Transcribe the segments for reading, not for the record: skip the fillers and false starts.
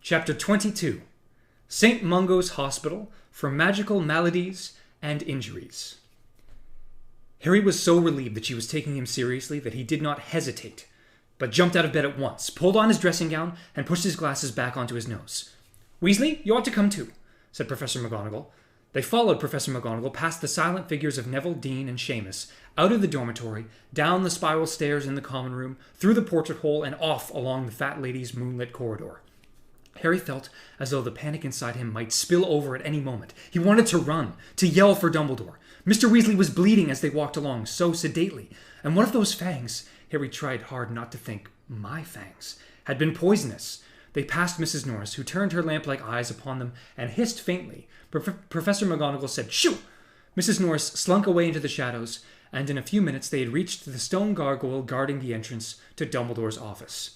Chapter 22 St. Mungo's Hospital for Magical Maladies and Injuries. Harry was so relieved that she was taking him seriously that he did not hesitate, but jumped out of bed at once, pulled on his dressing gown, and pushed his glasses back onto his nose. "Weasley, you ought to come too," said Professor McGonagall. They followed Professor McGonagall past the silent figures of Neville, Dean, and Seamus, out of the dormitory, down the spiral stairs in the common room, through the portrait hole, and off along the fat lady's moonlit corridor. Harry felt as though the panic inside him might spill over at any moment. He wanted to run, to yell for Dumbledore. Mr. Weasley was bleeding as they walked along, so sedately, and one of those fangs, Harry tried hard not to think, my fangs, had been poisonous. They passed Mrs. Norris, who turned her lamp-like eyes upon them and hissed faintly. Professor McGonagall said, "Shoo!" Mrs. Norris slunk away into the shadows, and in a few minutes they had reached the stone gargoyle guarding the entrance to Dumbledore's office.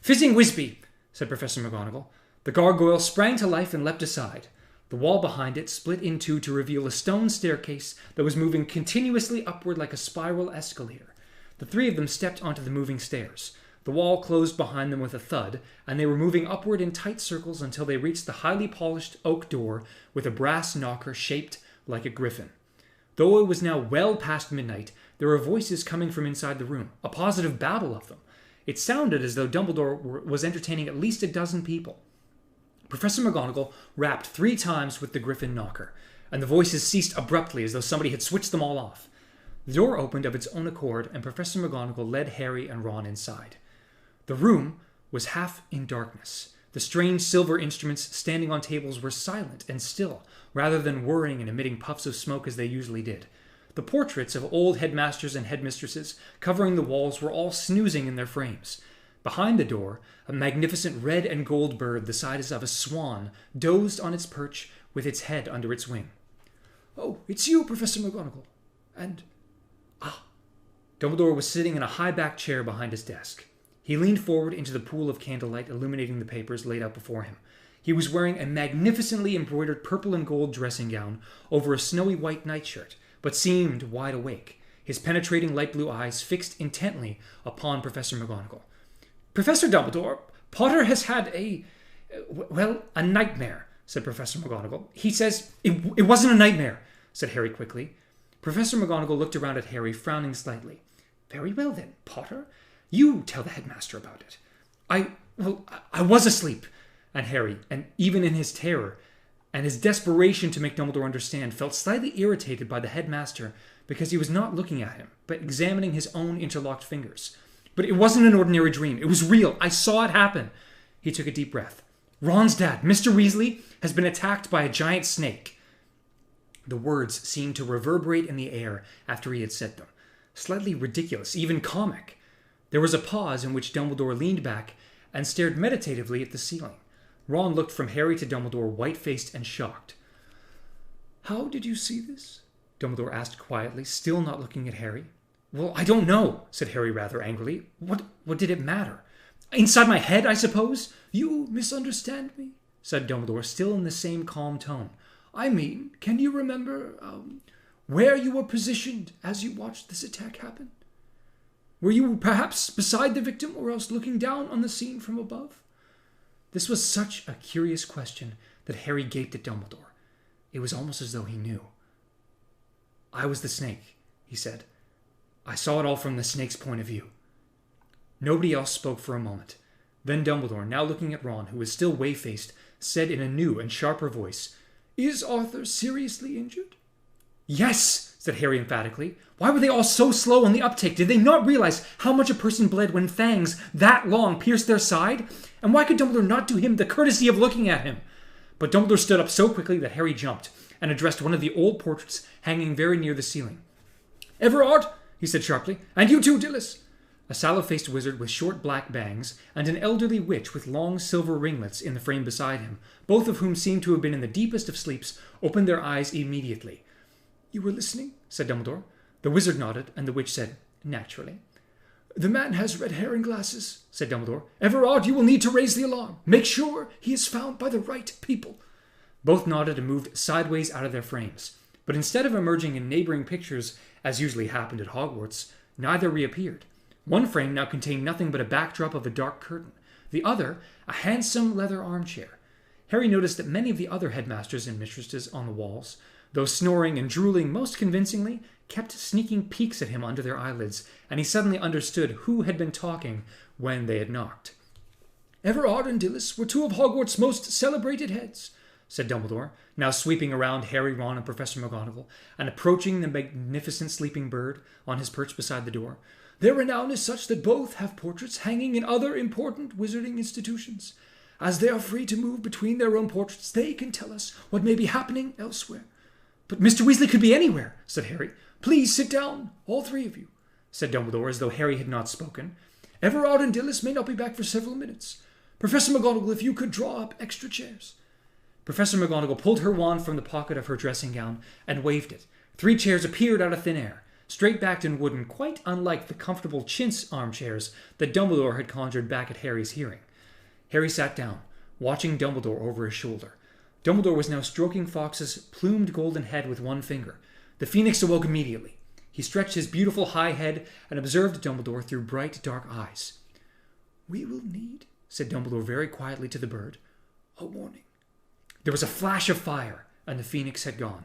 "Fizzing Wisby!" said Professor McGonagall. The gargoyle sprang to life and leapt aside. The wall behind it split in two to reveal a stone staircase that was moving continuously upward like a spiral escalator. The three of them stepped onto the moving stairs. The wall closed behind them with a thud, and they were moving upward in tight circles until they reached the highly polished oak door with a brass knocker shaped like a griffin. Though it was now well past midnight, there were voices coming from inside the room, a positive babble of them. It sounded as though Dumbledore was entertaining at least a dozen people. Professor McGonagall rapped 3 times with the griffin knocker, and the voices ceased abruptly as though somebody had switched them all off. The door opened of its own accord, and Professor McGonagall led Harry and Ron inside. The room was half in darkness. The strange silver instruments standing on tables were silent and still, rather than whirring and emitting puffs of smoke as they usually did. The portraits of old headmasters and headmistresses covering the walls were all snoozing in their frames. Behind the door, a magnificent red and gold bird the size of a swan dozed on its perch with its head under its wing. "Oh, it's you, Professor McGonagall. And... Dumbledore was sitting in a high-backed chair behind his desk. He leaned forward into the pool of candlelight illuminating the papers laid out before him. He was wearing a magnificently embroidered purple and gold dressing gown over a snowy white nightshirt, but seemed wide awake, his penetrating light blue eyes fixed intently upon Professor McGonagall. "Professor Dumbledore, Potter has had a nightmare," said Professor McGonagall. "He says..." It wasn't a nightmare," said Harry quickly. Professor McGonagall looked around at Harry, frowning slightly. "Very well then, Potter. You tell the headmaster about it." I was asleep," and Harry, and even in his terror and his desperation to make Dumbledore understand, felt slightly irritated by the headmaster because he was not looking at him, but examining his own interlocked fingers. "But it wasn't an ordinary dream. It was real. I saw it happen." He took a deep breath. "Ron's dad, Mr. Weasley, has been attacked by a giant snake." The words seemed to reverberate in the air after he had said them. Slightly ridiculous, even comic. There was a pause in which Dumbledore leaned back and stared meditatively at the ceiling. Ron looked from Harry to Dumbledore, white-faced and shocked. "How did you see this?" Dumbledore asked quietly, still not looking at Harry. "Well, I don't know," said Harry rather angrily. What did it matter? "Inside my head, I suppose?" "You misunderstand me," said Dumbledore, still in the same calm tone. "I mean, can you remember, where you were positioned as you watched this attack happen? Were you perhaps beside the victim or else looking down on the scene from above?" This was such a curious question that Harry gaped at Dumbledore. It was almost as though he knew. "I was the snake," he said. "I saw it all from the snake's point of view." Nobody else spoke for a moment. Then Dumbledore, now looking at Ron, who was still whey-faced, said in a new and sharper voice, "Is Arthur seriously injured?" "Yes," said Harry emphatically. Why were they all so slow on the uptake? Did they not realize how much a person bled when fangs that long pierced their side? And why could Dumbledore not do him the courtesy of looking at him? But Dumbledore stood up so quickly that Harry jumped and addressed one of the old portraits hanging very near the ceiling. "Everard," he said sharply, "and you too, Dilys." A sallow-faced wizard with short black bangs, and an elderly witch with long silver ringlets in the frame beside him, both of whom seemed to have been in the deepest of sleeps, opened their eyes immediately. "You were listening?" said Dumbledore. The wizard nodded, and the witch said, "Naturally." "The man has red hair and glasses," said Dumbledore. "Everard, you will need to raise the alarm. Make sure he is found by the right people." Both nodded and moved sideways out of their frames. But instead of emerging in neighboring pictures, as usually happened at Hogwarts, neither reappeared. One frame now contained nothing but a backdrop of a dark curtain. the other a handsome leather armchair. Harry noticed that many of the other headmasters and mistresses on the walls, though snoring and drooling most convincingly, kept sneaking peeks at him under their eyelids, and he suddenly understood who had been talking when they had knocked. "Everard and Dilys were two of Hogwarts' most celebrated heads," said Dumbledore, now sweeping around Harry, Ron, and Professor McGonagall, and approaching the magnificent sleeping bird on his perch beside the door. "Their renown is such that both have portraits hanging in other important wizarding institutions. As they are free to move between their own portraits, they can tell us what may be happening elsewhere." "But Mr. Weasley could be anywhere," said Harry. "Please sit down, all three of you," said Dumbledore, as though Harry had not spoken. "Everard and Dilys may not be back for several minutes. Professor McGonagall, if you could draw up extra chairs." Professor McGonagall pulled her wand from the pocket of her dressing gown and waved it. 3 chairs appeared out of thin air, straight-backed and wooden, quite unlike the comfortable chintz armchairs that Dumbledore had conjured back at Harry's hearing. Harry sat down, watching Dumbledore over his shoulder. Dumbledore was now stroking Fawkes's plumed golden head with one finger. The Phoenix awoke immediately. He stretched his beautiful high head and observed Dumbledore through bright, dark eyes. "We will need," said Dumbledore very quietly to the bird, "a warning." There was a flash of fire, and the Phoenix had gone.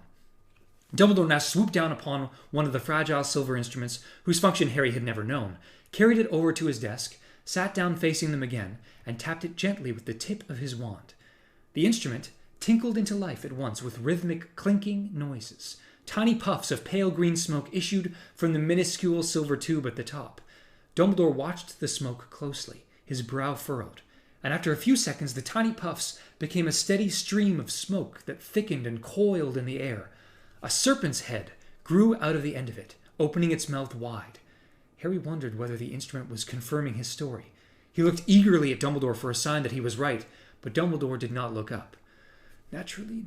Dumbledore now swooped down upon one of the fragile silver instruments, whose function Harry had never known, carried it over to his desk, sat down facing them again, and tapped it gently with the tip of his wand. The instrument tinkled into life at once with rhythmic clinking noises. Tiny puffs of pale green smoke issued from the minuscule silver tube at the top. Dumbledore watched the smoke closely, his brow furrowed, and after a few seconds the tiny puffs became a steady stream of smoke that thickened and coiled in the air. A serpent's head grew out of the end of it, opening its mouth wide. Harry wondered whether the instrument was confirming his story. He looked eagerly at Dumbledore for a sign that he was right, but Dumbledore did not look up. Naturally,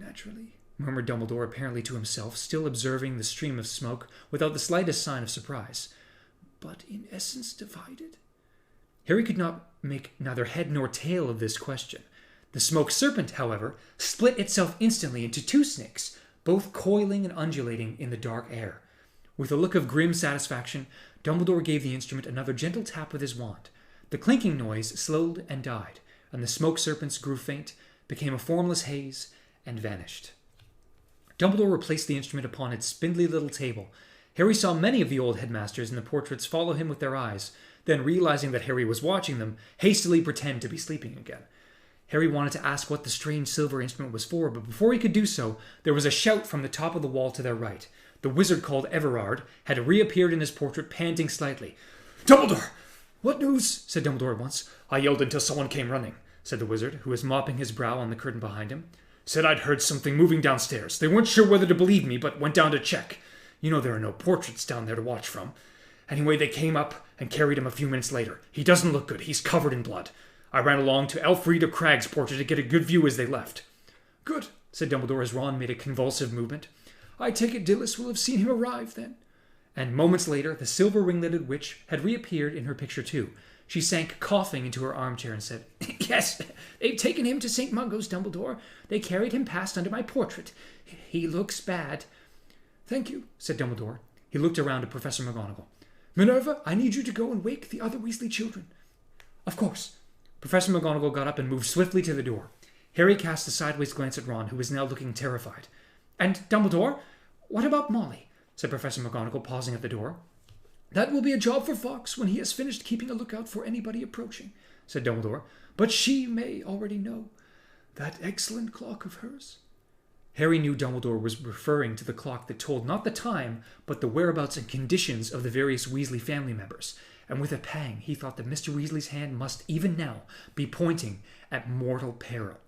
murmured Dumbledore, apparently to himself, still observing the stream of smoke without the slightest sign of surprise. "But in essence divided?" Harry could not make neither head nor tail of this question. The smoke serpent, however, split itself instantly into 2 snakes, both coiling and undulating in the dark air. With a look of grim satisfaction, Dumbledore gave the instrument another gentle tap with his wand. The clinking noise slowed and died, and the smoke serpents grew faint, became a formless haze, and vanished. Dumbledore replaced the instrument upon its spindly little table. Harry saw many of the old headmasters in the portraits follow him with their eyes, then, realizing that Harry was watching them, hastily pretend to be sleeping again. Harry wanted to ask what the strange silver instrument was for, but before he could do so, there was a shout from the top of the wall to their right. The wizard called Everard had reappeared in his portrait, panting slightly. "Dumbledore! What news?" said Dumbledore at once. "I yelled until someone came running," said the wizard, who was mopping his brow on the curtain behind him. "Said I'd heard something moving downstairs. They weren't sure whether to believe me, but went down to check. You know there are no portraits down there to watch from. Anyway, they came up and carried him a few minutes later. He doesn't look good. He's covered in blood. I ran along to Elfrida Cragg's portrait to get a good view as they left." "Good," said Dumbledore as Ron made a convulsive movement. "I take it Dilys will have seen him arrive, then." And moments later, the silver ringleted witch had reappeared in her picture too. She sank coughing into her armchair and said, "Yes, they've taken him to St. Mungo's, Dumbledore. They carried him past under my portrait. He looks bad." "Thank you," said Dumbledore. He looked around at Professor McGonagall. "Minerva, I need you to go and wake the other Weasley children." "Of course." Professor McGonagall got up and moved swiftly to the door. Harry cast a sideways glance at Ron, who was now looking terrified. "And, Dumbledore, what about Molly?" said Professor McGonagall, pausing at the door. "That will be a job for Fawkes when he has finished keeping a lookout for anybody approaching," said Dumbledore. "But she may already know. That excellent clock of hers." Harry knew Dumbledore was referring to the clock that told not the time, but the whereabouts and conditions of the various Weasley family members, and with a pang he thought that Mr. Weasley's hand must even now be pointing at mortal peril.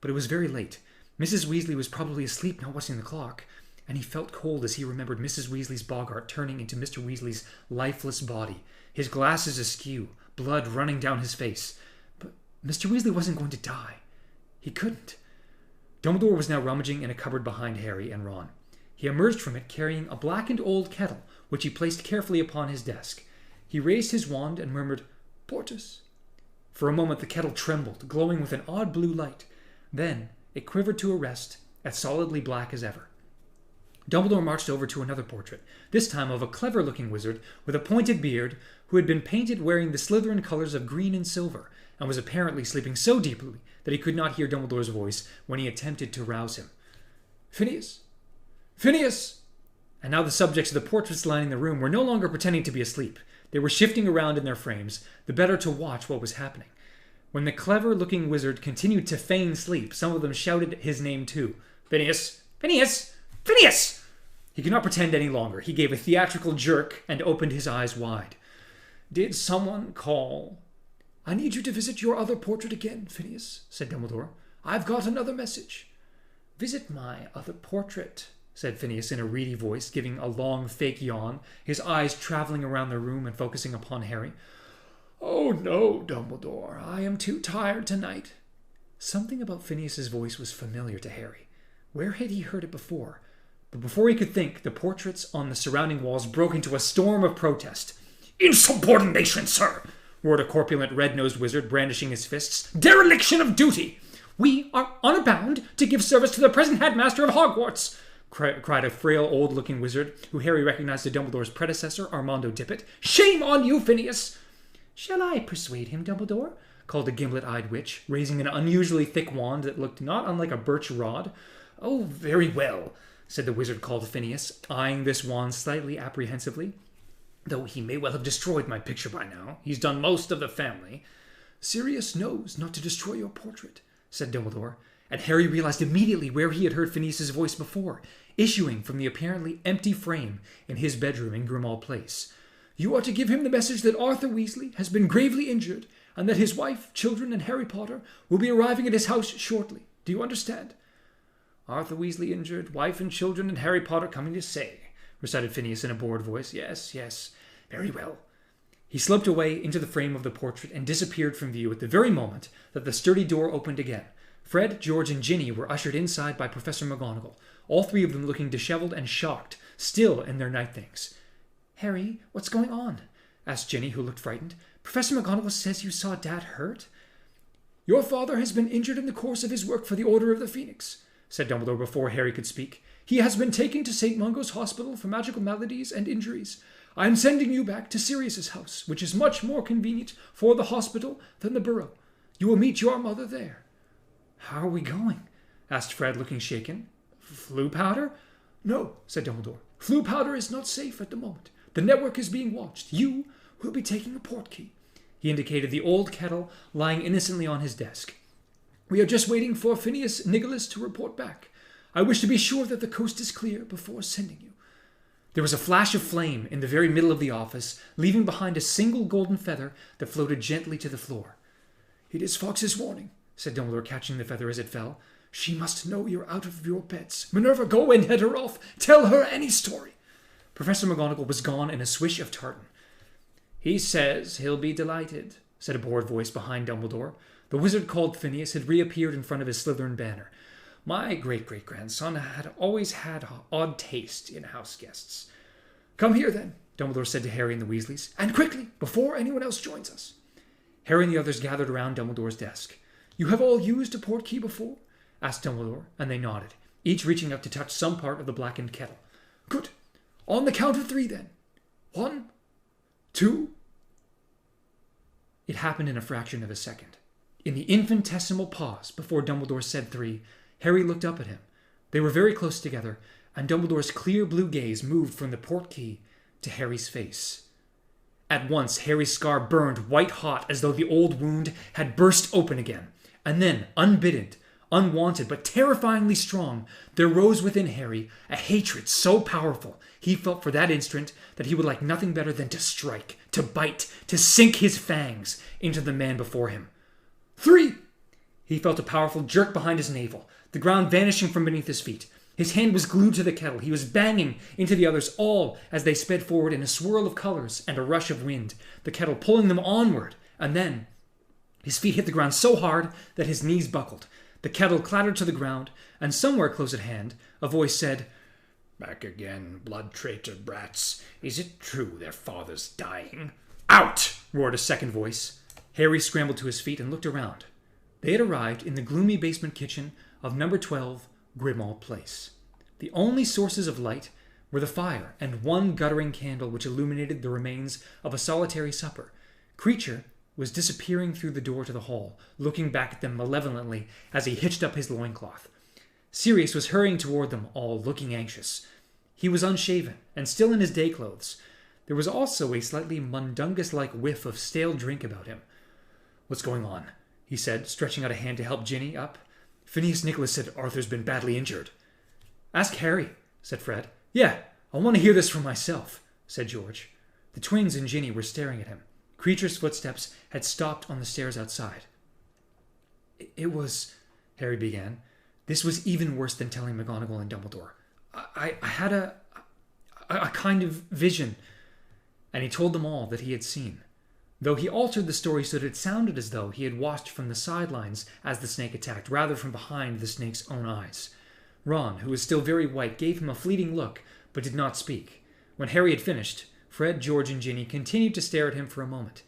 But it was very late. Mrs. Weasley was probably asleep, not watching the clock, and he felt cold as he remembered Mrs. Weasley's Boggart turning into Mr. Weasley's lifeless body, his glasses askew, blood running down his face. But Mr. Weasley wasn't going to die. He couldn't. Dumbledore was now rummaging in a cupboard behind Harry and Ron. He emerged from it carrying a blackened old kettle, which he placed carefully upon his desk. He raised his wand and murmured, "Portus." For a moment the kettle trembled, glowing with an odd blue light. Then it quivered to a rest, as solidly black as ever. Dumbledore marched over to another portrait, this time of a clever-looking wizard with a pointed beard who had been painted wearing the Slytherin colors of green and silver, and was apparently sleeping so deeply that he could not hear Dumbledore's voice when he attempted to rouse him. "Phineas! Phineas!" And now the subjects of the portraits lining the room were no longer pretending to be asleep. They were shifting around in their frames, the better to watch what was happening. When the clever-looking wizard continued to feign sleep, some of them shouted his name too. "Phineas! Phineas! Phineas!" He could not pretend any longer. He gave a theatrical jerk and opened his eyes wide. "Did someone call?" "I need you to visit your other portrait again, Phineas," said Dumbledore. "I've got another message." "Visit my other portrait," said Phineas in a reedy voice, giving a long fake yawn, his eyes traveling around the room and focusing upon Harry. "Oh no, Dumbledore, I am too tired tonight." Something about Phineas's voice was familiar to Harry. Where had he heard it before? But before he could think, the portraits on the surrounding walls broke into a storm of protest. "Insubordination, sir!" roared a corpulent red-nosed wizard, brandishing his fists. "Dereliction of duty! We are honor bound to give service to the present headmaster of Hogwarts!" cried a frail old-looking wizard, who Harry recognized as Dumbledore's predecessor, Armando Tippet. "Shame on you, Phineas!" "Shall I persuade him, Dumbledore?" called a gimlet-eyed witch, raising an unusually thick wand that looked not unlike a birch rod. "Oh, very well," said the wizard called Phineas, eyeing this wand slightly apprehensively. "Though he may well have destroyed my picture by now. He's done most of the family." "Sirius knows not to destroy your portrait," said Dumbledore, and Harry realized immediately where he had heard Phineas's voice before, issuing from the apparently empty frame in his bedroom in Grimmauld Place. "You are to give him the message that Arthur Weasley has been gravely injured, and that his wife, children, and Harry Potter will be arriving at his house shortly. Do you understand?" "Arthur Weasley injured, wife and children, and Harry Potter coming to stay," recited Phineas in a bored voice. "Yes, yes. Very well." He slipped away into the frame of the portrait and disappeared from view at the very moment that the sturdy door opened again. Fred, George, and Ginny were ushered inside by Professor McGonagall, all three of them looking disheveled and shocked, still in their night things. "Harry, what's going on?" asked Ginny, who looked frightened. "Professor McGonagall says you saw Dad hurt." "Your father has been injured in the course of his work for the Order of the Phoenix," said Dumbledore before Harry could speak. "He has been taken to St. Mungo's Hospital for magical maladies and injuries. I am sending you back to Sirius's house, which is much more convenient for the hospital than the burrow. You will meet your mother there." "How are we going?" asked Fred, looking shaken. "Flu powder?" "No," said Dumbledore. "Flu powder is not safe at the moment. The network is being watched. You will be taking a portkey." He indicated the old kettle lying innocently on his desk. "We are just waiting for Phineas Nicholas to report back. I wish to be sure that the coast is clear before sending you." There was a flash of flame in the very middle of the office, leaving behind a single golden feather that floated gently to the floor. "It is Fawkes's warning," said Dumbledore, catching the feather as it fell. "She must know you're out of your beds. Minerva, go and head her off. Tell her any story." Professor McGonagall was gone in a swish of tartan. "He says he'll be delighted," said a bored voice behind Dumbledore. The wizard called Phineas had reappeared in front of his Slytherin banner. "My great-great-grandson had always had odd taste in house guests." "Come here, then," Dumbledore said to Harry and the Weasleys, "and quickly, before anyone else joins us." Harry and the others gathered around Dumbledore's desk. "You have all used a portkey before?" asked Dumbledore, and they nodded, each reaching up to touch some part of the blackened kettle. "Good. On the count of 3, then. 1, 2... It happened in a fraction of a second. In the infinitesimal pause before Dumbledore said 3, Harry looked up at him. They were very close together, and Dumbledore's clear blue gaze moved from the portkey to Harry's face. At once, Harry's scar burned white-hot as though the old wound had burst open again. And then, unbidden, unwanted, but terrifyingly strong, there rose within Harry a hatred so powerful he felt for that instant that he would like nothing better than to strike, to bite, to sink his fangs into the man before him. 3! He felt a powerful jerk behind his navel, the ground vanishing from beneath his feet. His hand was glued to the kettle. He was banging into the others, all as they sped forward in a swirl of colors and a rush of wind, the kettle pulling them onward. And then his feet hit the ground so hard that his knees buckled. The kettle clattered to the ground, and somewhere close at hand, a voice said, "Back again, blood-traitor brats. Is it true their father's dying?" "Out!" roared a second voice. Harry scrambled to his feet and looked around. They had arrived in the gloomy basement kitchen of number 12, Grimmauld Place. The only sources of light were the fire and one guttering candle which illuminated the remains of a solitary supper. Kreacher, was disappearing through the door to the hall, looking back at them malevolently as he hitched up his loincloth. Sirius was hurrying toward them all, looking anxious. He was unshaven, and still in his day clothes. There was also a slightly mundungus-like whiff of stale drink about him. "What's going on?" he said, stretching out a hand to help Ginny up. "Phineas Nicholas said Arthur's been badly injured." "Ask Harry," said Fred. "Yeah, I want to hear this for myself," said George. The twins and Ginny were staring at him. Kreacher's footsteps had stopped on the stairs outside. "It was," Harry began. "This was even worse than telling McGonagall and Dumbledore. I had a kind of vision." And he told them all that he had seen, though he altered the story so that it sounded as though he had watched from the sidelines as the snake attacked, rather from behind the snake's own eyes. Ron, who was still very white, gave him a fleeting look, but did not speak. When Harry had finished, Fred, George, and Ginny continued to stare at him for a moment.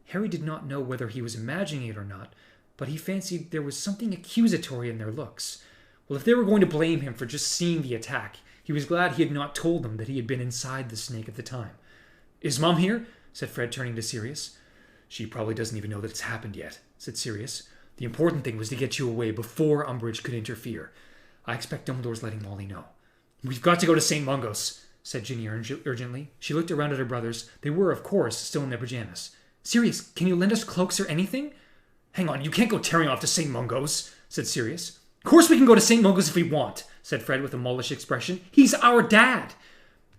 Harry did not know whether he was imagining it or not, but he fancied there was something accusatory in their looks. Well, if they were going to blame him for just seeing the attack, he was glad he had not told them that he had been inside the snake at the time. "Is Mom here?" said Fred, turning to Sirius. "She probably doesn't even know that it's happened yet," said Sirius. "The important thing was to get you away before Umbridge could interfere. I expect Dumbledore's letting Molly know." "We've got to go to St. Mungo's," said Ginny urgently. She looked around at her brothers. They were, of course, still in their pajamas. "Sirius, can you lend us cloaks or anything?" "Hang on, you can't go tearing off to St. Mungo's," said Sirius. "Of course we can go to St. Mungo's if we want," said Fred with a mulish expression. "He's our dad."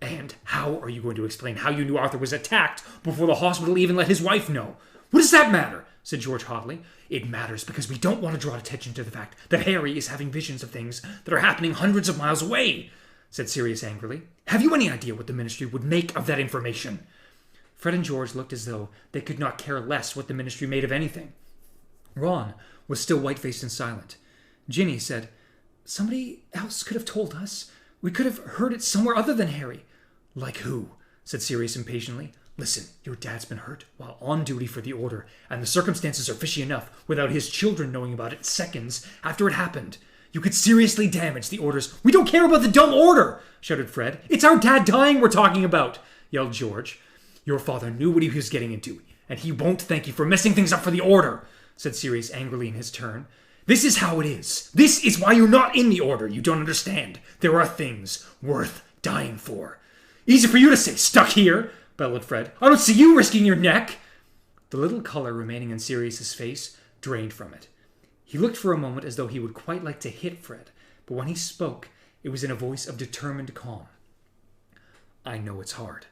"And how are you going to explain how you knew Arthur was attacked before the hospital even let his wife know?" "What does that matter?" said George hotly. "It matters because we don't want to draw attention to the fact that Harry is having visions of things that are happening hundreds of miles away," said Sirius angrily. "Have you any idea what the Ministry would make of that information?" Fred and George looked as though they could not care less what the Ministry made of anything. Ron was still white-faced and silent. Ginny said, "Somebody else could have told us. We could have heard it somewhere other than Harry." "Like who?" said Sirius impatiently. "Listen, your dad's been hurt while on duty for the Order, and the circumstances are fishy enough without his children knowing about it seconds after it happened. You could seriously damage the Order's—" "We don't care about the dumb Order!" shouted Fred. "It's our dad dying we're talking about!" yelled George. "Your father knew what he was getting into, and he won't thank you for messing things up for the Order," said Sirius angrily in his turn. "This is how it is. This is why you're not in the Order. You don't understand. There are things worth dying for." "Easy for you to say, stuck here," bellowed Fred. "I don't see you risking your neck." The little color remaining in Sirius's face drained from it. He looked for a moment as though he would quite like to hit Fred, but when he spoke, it was in a voice of determined calm. "I know it's hard,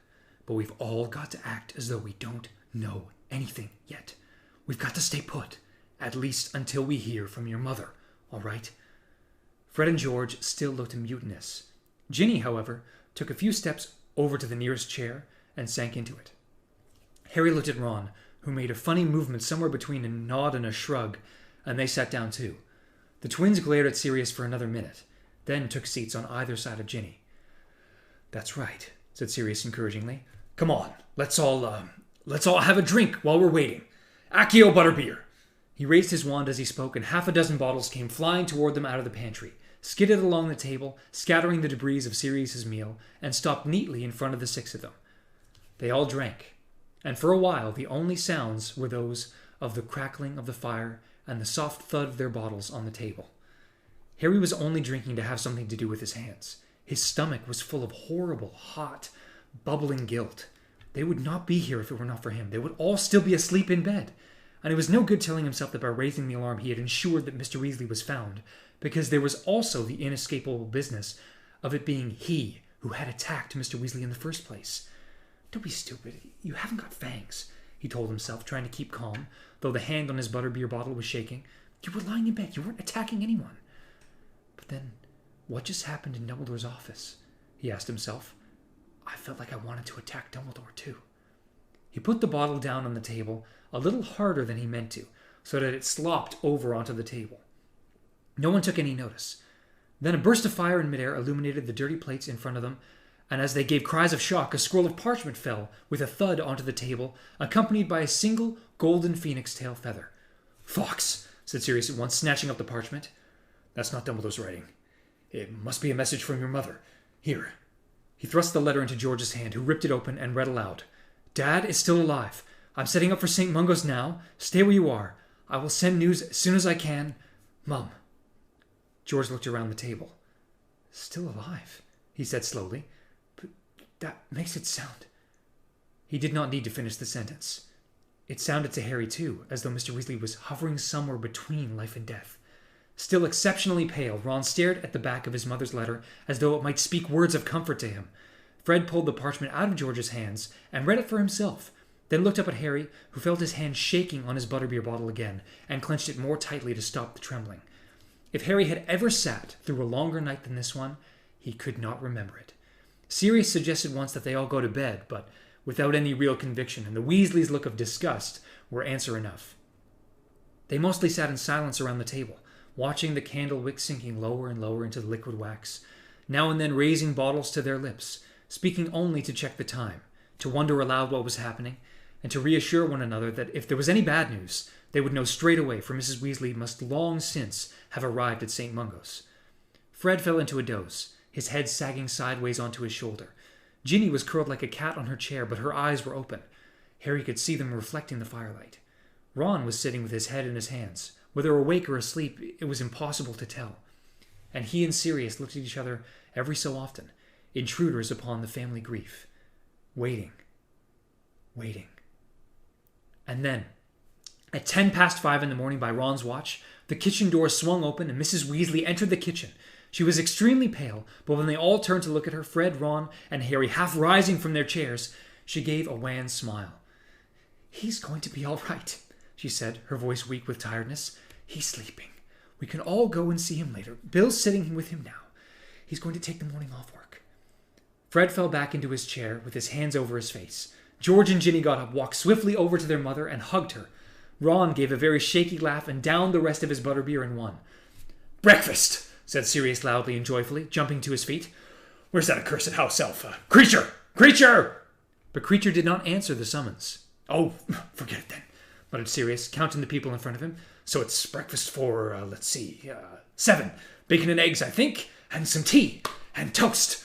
but we've all got to act as though we don't know anything yet. We've got to stay put, at least until we hear from your mother, all right?" Fred and George still looked mutinous. Ginny, however, took a few steps over to the nearest chair and sank into it. Harry looked at Ron, who made a funny movement somewhere between a nod and a shrug, and they sat down too. The twins glared at Sirius for another minute, then took seats on either side of Ginny. "That's right," said Sirius encouragingly. "Come on, let's all have a drink while we're waiting. Accio butterbeer." He raised his wand as he spoke, and half a dozen bottles came flying toward them out of the pantry, skidded along the table, scattering the debris of Sirius's meal, and stopped neatly in front of the six of them. They all drank, and for a while the only sounds were those of the crackling of the fire and the soft thud of their bottles on the table. Harry was only drinking to have something to do with his hands. His stomach was full of horrible, hot, bubbling guilt. They would not be here if it were not for him. They would all still be asleep in bed. And it was no good telling himself that by raising the alarm he had ensured that Mr. Weasley was found, because there was also the inescapable business of it being he who had attacked Mr. Weasley in the first place. "Don't be stupid. You haven't got fangs," he told himself, trying to keep calm, though the hand on his butterbeer bottle was shaking. "You were lying in bed. You weren't attacking anyone." But then, what just happened in Dumbledore's office? He asked himself. I felt like I wanted to attack Dumbledore, too. He put the bottle down on the table a little harder than he meant to, so that it slopped over onto the table. No one took any notice. Then a burst of fire in midair illuminated the dirty plates in front of them, and as they gave cries of shock, a scroll of parchment fell with a thud onto the table, accompanied by a single golden phoenix tail feather. "Fox," said Sirius at once, snatching up the parchment. "That's not Dumbledore's writing. It must be a message from your mother. Here." He thrust the letter into George's hand, who ripped it open and read aloud. "Dad is still alive. I'm setting up for St. Mungo's now. Stay where you are. I will send news as soon as I can. Mum." George looked around the table. "Still alive," he said slowly. "But that makes it sound..." He did not need to finish the sentence. It sounded to Harry, too, as though Mr. Weasley was hovering somewhere between life and death. Still exceptionally pale, Ron stared at the back of his mother's letter as though it might speak words of comfort to him. Fred pulled the parchment out of George's hands and read it for himself, then looked up at Harry, who felt his hand shaking on his butterbeer bottle again, and clenched it more tightly to stop the trembling. If Harry had ever sat through a longer night than this one, he could not remember it. Sirius suggested once that they all go to bed, but without any real conviction, and the Weasleys' look of disgust were answer enough. They mostly sat in silence around the table, watching the candle wick sinking lower and lower into the liquid wax, now and then raising bottles to their lips, speaking only to check the time, to wonder aloud what was happening, and to reassure one another that if there was any bad news, they would know straight away, for Mrs. Weasley must long since have arrived at St. Mungo's. Fred fell into a doze, his head sagging sideways onto his shoulder. Ginny was curled like a cat on her chair, but her eyes were open. Harry could see them reflecting the firelight. Ron was sitting with his head in his hands. Whether awake or asleep, it was impossible to tell. And he and Sirius looked at each other every so often, intruders upon the family grief. Waiting. And then, at 5:10 in the morning by Ron's watch, the kitchen door swung open and Mrs. Weasley entered the kitchen. She was extremely pale, but when they all turned to look at her, Fred, Ron, and Harry half rising from their chairs, she gave a wan smile. "He's going to be all right," she said, her voice weak with tiredness. "He's sleeping. We can all go and see him later. Bill's sitting with him now. He's going to take the morning off work." Fred fell back into his chair with his hands over his face. George and Ginny got up, walked swiftly over to their mother, and hugged her. Ron gave a very shaky laugh and downed the rest of his butterbeer in one. "Breakfast!" said Sirius loudly and joyfully, jumping to his feet. "Where's that accursed house elf? Creature! Creature!" But Creature did not answer the summons. "Oh, forget it then," muttered Sirius, counting the people in front of him. "So it's breakfast for, 7. Bacon and eggs, I think, and some tea, and toast."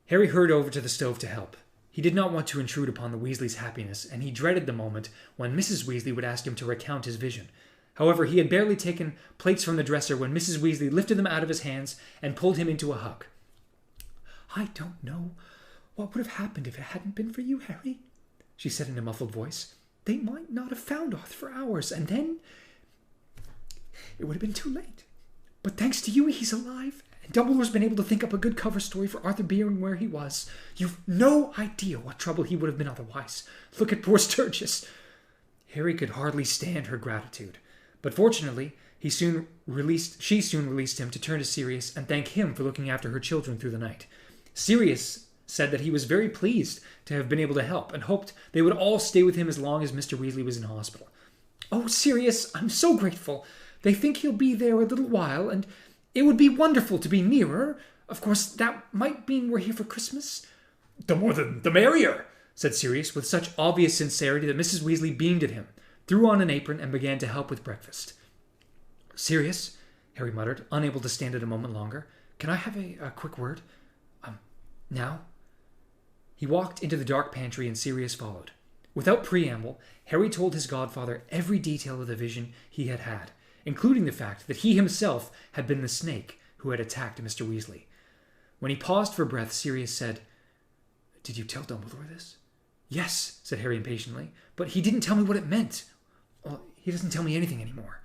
Harry hurried over to the stove to help. He did not want to intrude upon the Weasleys' happiness, and he dreaded the moment when Mrs. Weasley would ask him to recount his vision. However, he had barely taken plates from the dresser when Mrs. Weasley lifted them out of his hands and pulled him into a hug. "I don't know what would have happened if it hadn't been for you, Harry," she said in a muffled voice. "They might not have found Arthur for hours, and then it would have been too late. But thanks to you, he's alive, and Dumbledore's been able to think up a good cover story for Arthur being where he was. You've no idea what trouble he would have been otherwise. Look at poor Sturgis." Harry could hardly stand her gratitude. But fortunately, she soon released him to turn to Sirius and thank him for looking after her children through the night. Sirius said that he was very pleased to have been able to help and hoped they would all stay with him as long as Mr. Weasley was in hospital. "Oh, Sirius, I'm so grateful. They think he'll be there a little while, and it would be wonderful to be nearer. Of course, that might mean we're here for Christmas." "The more the merrier," said Sirius with such obvious sincerity that Mrs. Weasley beamed at him, threw on an apron, and began to help with breakfast. "Sirius," Harry muttered, unable to stand it a moment longer, "can I have a quick word? Now?" He walked into the dark pantry and Sirius followed. Without preamble, Harry told his godfather every detail of the vision he had had, including the fact that he himself had been the snake who had attacked Mr. Weasley. When he paused for breath, Sirius said, "Did you tell Dumbledore this?" "Yes," said Harry impatiently, "but he didn't tell me what it meant." "Well, he doesn't tell me anything anymore."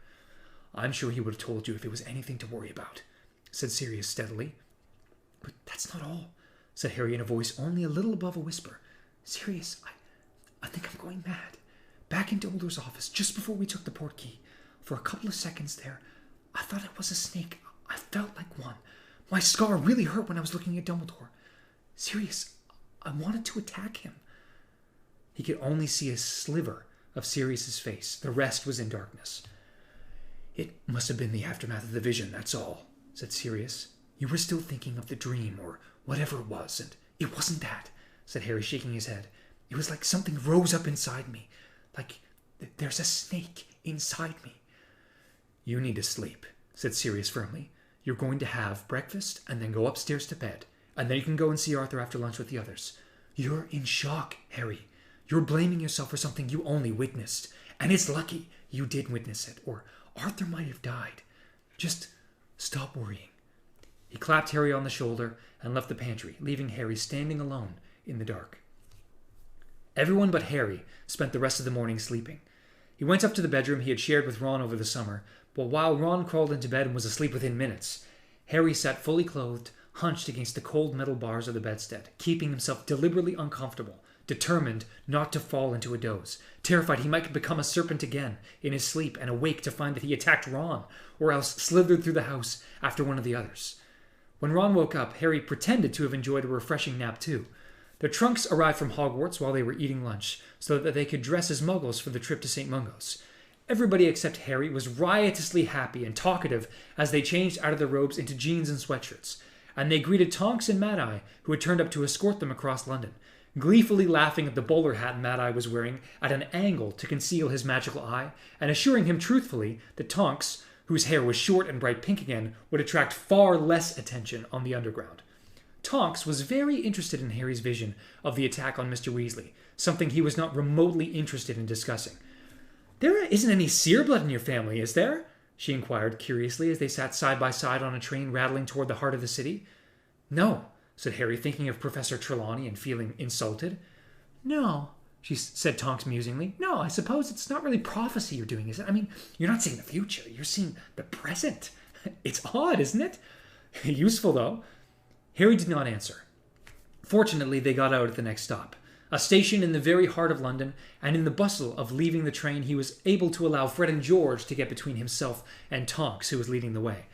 "I'm sure he would have told you if it was anything to worry about," said Sirius steadily. "But that's not all," said Harry in a voice only a little above a whisper. "Sirius, I think I'm going mad. Back in Dumbledore's office, just before we took the portkey, for a couple of seconds there, I thought it was a snake. I felt like one. My scar really hurt when I was looking at Dumbledore. Sirius, I wanted to attack him." He could only see a sliver of Sirius's face. The rest was in darkness. "It must have been the aftermath of the vision, that's all," said Sirius. "You were still thinking of the dream, or whatever it was, and it wasn't that," said Harry, shaking his head. "It was like something rose up inside me, like there's a snake inside me." "You need to sleep," said Sirius firmly. "You're going to have breakfast and then go upstairs to bed, and then you can go and see Arthur after lunch with the others. You're in shock, Harry. You're blaming yourself for something you only witnessed. And it's lucky you did witness it, or Arthur might have died. Just stop worrying. He clapped Harry on the shoulder and left the pantry, leaving Harry standing alone in the dark. Everyone but Harry spent the rest of the morning sleeping. He went up to the bedroom he had shared with Ron over the summer, but while Ron crawled into bed and was asleep within minutes, Harry sat fully clothed, hunched against the cold metal bars of the bedstead, keeping himself deliberately uncomfortable, determined not to fall into a doze, terrified he might become a serpent again in his sleep and awake to find that he attacked Ron, or else slithered through the house after one of the others. When Ron woke up, Harry pretended to have enjoyed a refreshing nap too. Their trunks arrived from Hogwarts while they were eating lunch, so that they could dress as muggles for the trip to St. Mungo's. Everybody except Harry was riotously happy and talkative as they changed out of their robes into jeans and sweatshirts, and they greeted Tonks and Mad-Eye, who had turned up to escort them across London, gleefully laughing at the bowler hat Mad-Eye was wearing at an angle to conceal his magical eye, and assuring him truthfully that Tonks, whose hair was short and bright pink again, would attract far less attention on the underground. Tonks was very interested in Harry's vision of the attack on Mr. Weasley, something he was not remotely interested in discussing. "There isn't any seer blood in your family, is there?" she inquired curiously as they sat side by side on a train rattling toward the heart of the city. "No," said Harry, thinking of Professor Trelawney and feeling insulted. "No," said Tonks musingly. "No, I suppose it's not really prophecy you're doing, is it? I mean, you're not seeing the future, you're seeing the present. It's odd, isn't it? Useful, though." Harry did not answer. Fortunately, they got out at the next stop, a station in the very heart of London, and in the bustle of leaving the train he was able to allow Fred and George to get between himself and Tonks, who was leading the way.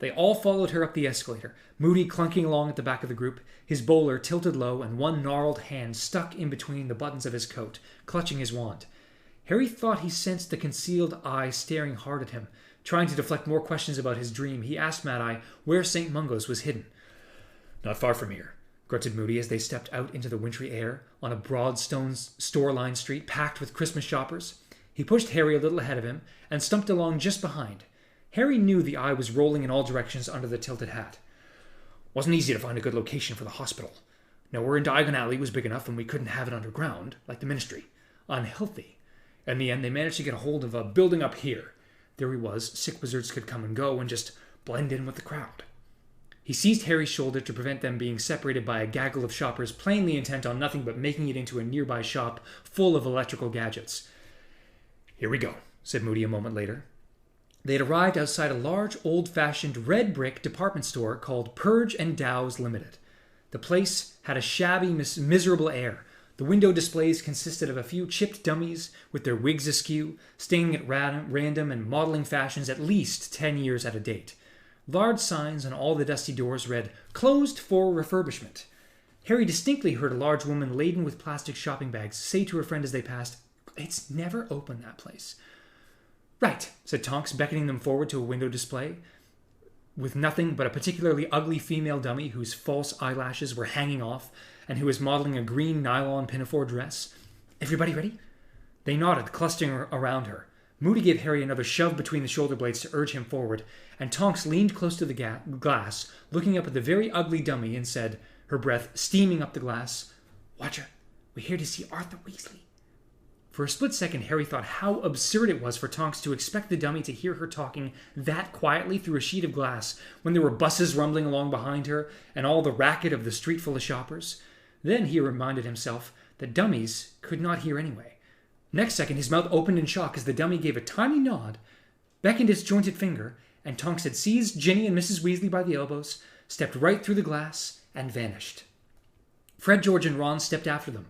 They all followed her up the escalator, Moody clunking along at the back of the group, his bowler tilted low and one gnarled hand stuck in between the buttons of his coat, clutching his wand. Harry thought he sensed the concealed eye staring hard at him. Trying to deflect more questions about his dream, he asked Mad-Eye where St. Mungo's was hidden. "Not far from here," grunted Moody as they stepped out into the wintry air on a broad stone store-lined street packed with Christmas shoppers. He pushed Harry a little ahead of him and stumped along just behind. Harry knew the eye was rolling in all directions under the tilted hat. "Wasn't easy to find a good location for the hospital. Nowhere in Diagon Alley was big enough, and we couldn't have it underground, like the Ministry. Unhealthy. In the end, they managed to get a hold of a building up here. There he was, sick wizards could come and go and just blend in with the crowd." He seized Harry's shoulder to prevent them being separated by a gaggle of shoppers plainly intent on nothing but making it into a nearby shop full of electrical gadgets. "Here we go," said Moody a moment later. They had arrived outside a large, old-fashioned red brick department store called Purge and Dow's Limited. The place had a shabby, miserable air. The window displays consisted of a few chipped dummies with their wigs askew, staying at random and modeling fashions at least 10 years out of date. Large signs on all the dusty doors read, "Closed for refurbishment." Harry distinctly heard a large woman laden with plastic shopping bags say to her friend as they passed, "It's never open, that place." "Right," said Tonks, beckoning them forward to a window display with nothing but a particularly ugly female dummy whose false eyelashes were hanging off and who was modeling a green nylon pinafore dress. "Everybody ready?" They nodded, clustering around her. Moody gave Harry another shove between the shoulder blades to urge him forward, and Tonks leaned close to the glass, looking up at the very ugly dummy, and said, her breath steaming up the glass, "Watch her. We're here to see Arthur Weasley." For a split second, Harry thought how absurd it was for Tonks to expect the dummy to hear her talking that quietly through a sheet of glass when there were buses rumbling along behind her and all the racket of the street full of shoppers. Then he reminded himself that dummies could not hear anyway. Next second, his mouth opened in shock as the dummy gave a tiny nod, beckoned its jointed finger, and Tonks had seized Ginny and Mrs. Weasley by the elbows, stepped right through the glass, and vanished. Fred, George, and Ron stepped after them.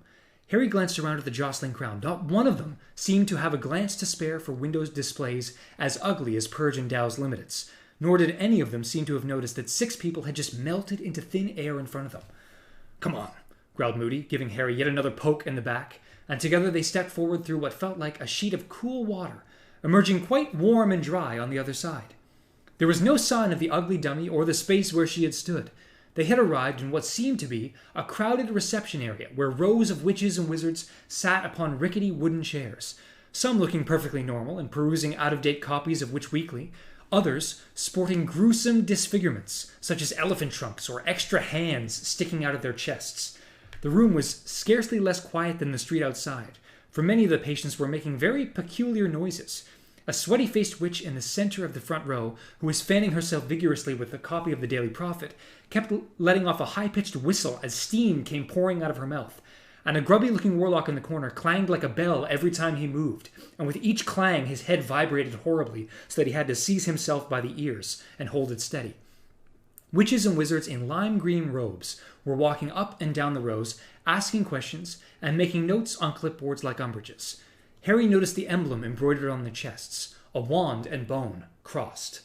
Harry glanced around at the jostling crowd. Not one of them seemed to have a glance to spare for window displays as ugly as Purge and Dow's Limiteds, nor did any of them seem to have noticed that 6 people had just melted into thin air in front of them. "Come on," growled Moody, giving Harry yet another poke in the back, and together they stepped forward through what felt like a sheet of cool water, emerging quite warm and dry on the other side. There was no sign of the ugly dummy or the space where she had stood. They had arrived in what seemed to be a crowded reception area where rows of witches and wizards sat upon rickety wooden chairs, some looking perfectly normal and perusing out-of-date copies of Witch Weekly, others sporting gruesome disfigurements, such as elephant trunks or extra hands sticking out of their chests. The room was scarcely less quiet than the street outside, for many of the patients were making very peculiar noises. A sweaty-faced witch in the center of the front row, who was fanning herself vigorously with a copy of the Daily Prophet, kept letting off a high-pitched whistle as steam came pouring out of her mouth. And a grubby-looking warlock in the corner clanged like a bell every time he moved, and with each clang his head vibrated horribly, so that he had to seize himself by the ears and hold it steady. Witches and wizards in lime green robes were walking up and down the rows, asking questions and making notes on clipboards like umbrages. Harry noticed the emblem embroidered on the chests, a wand and bone, crossed.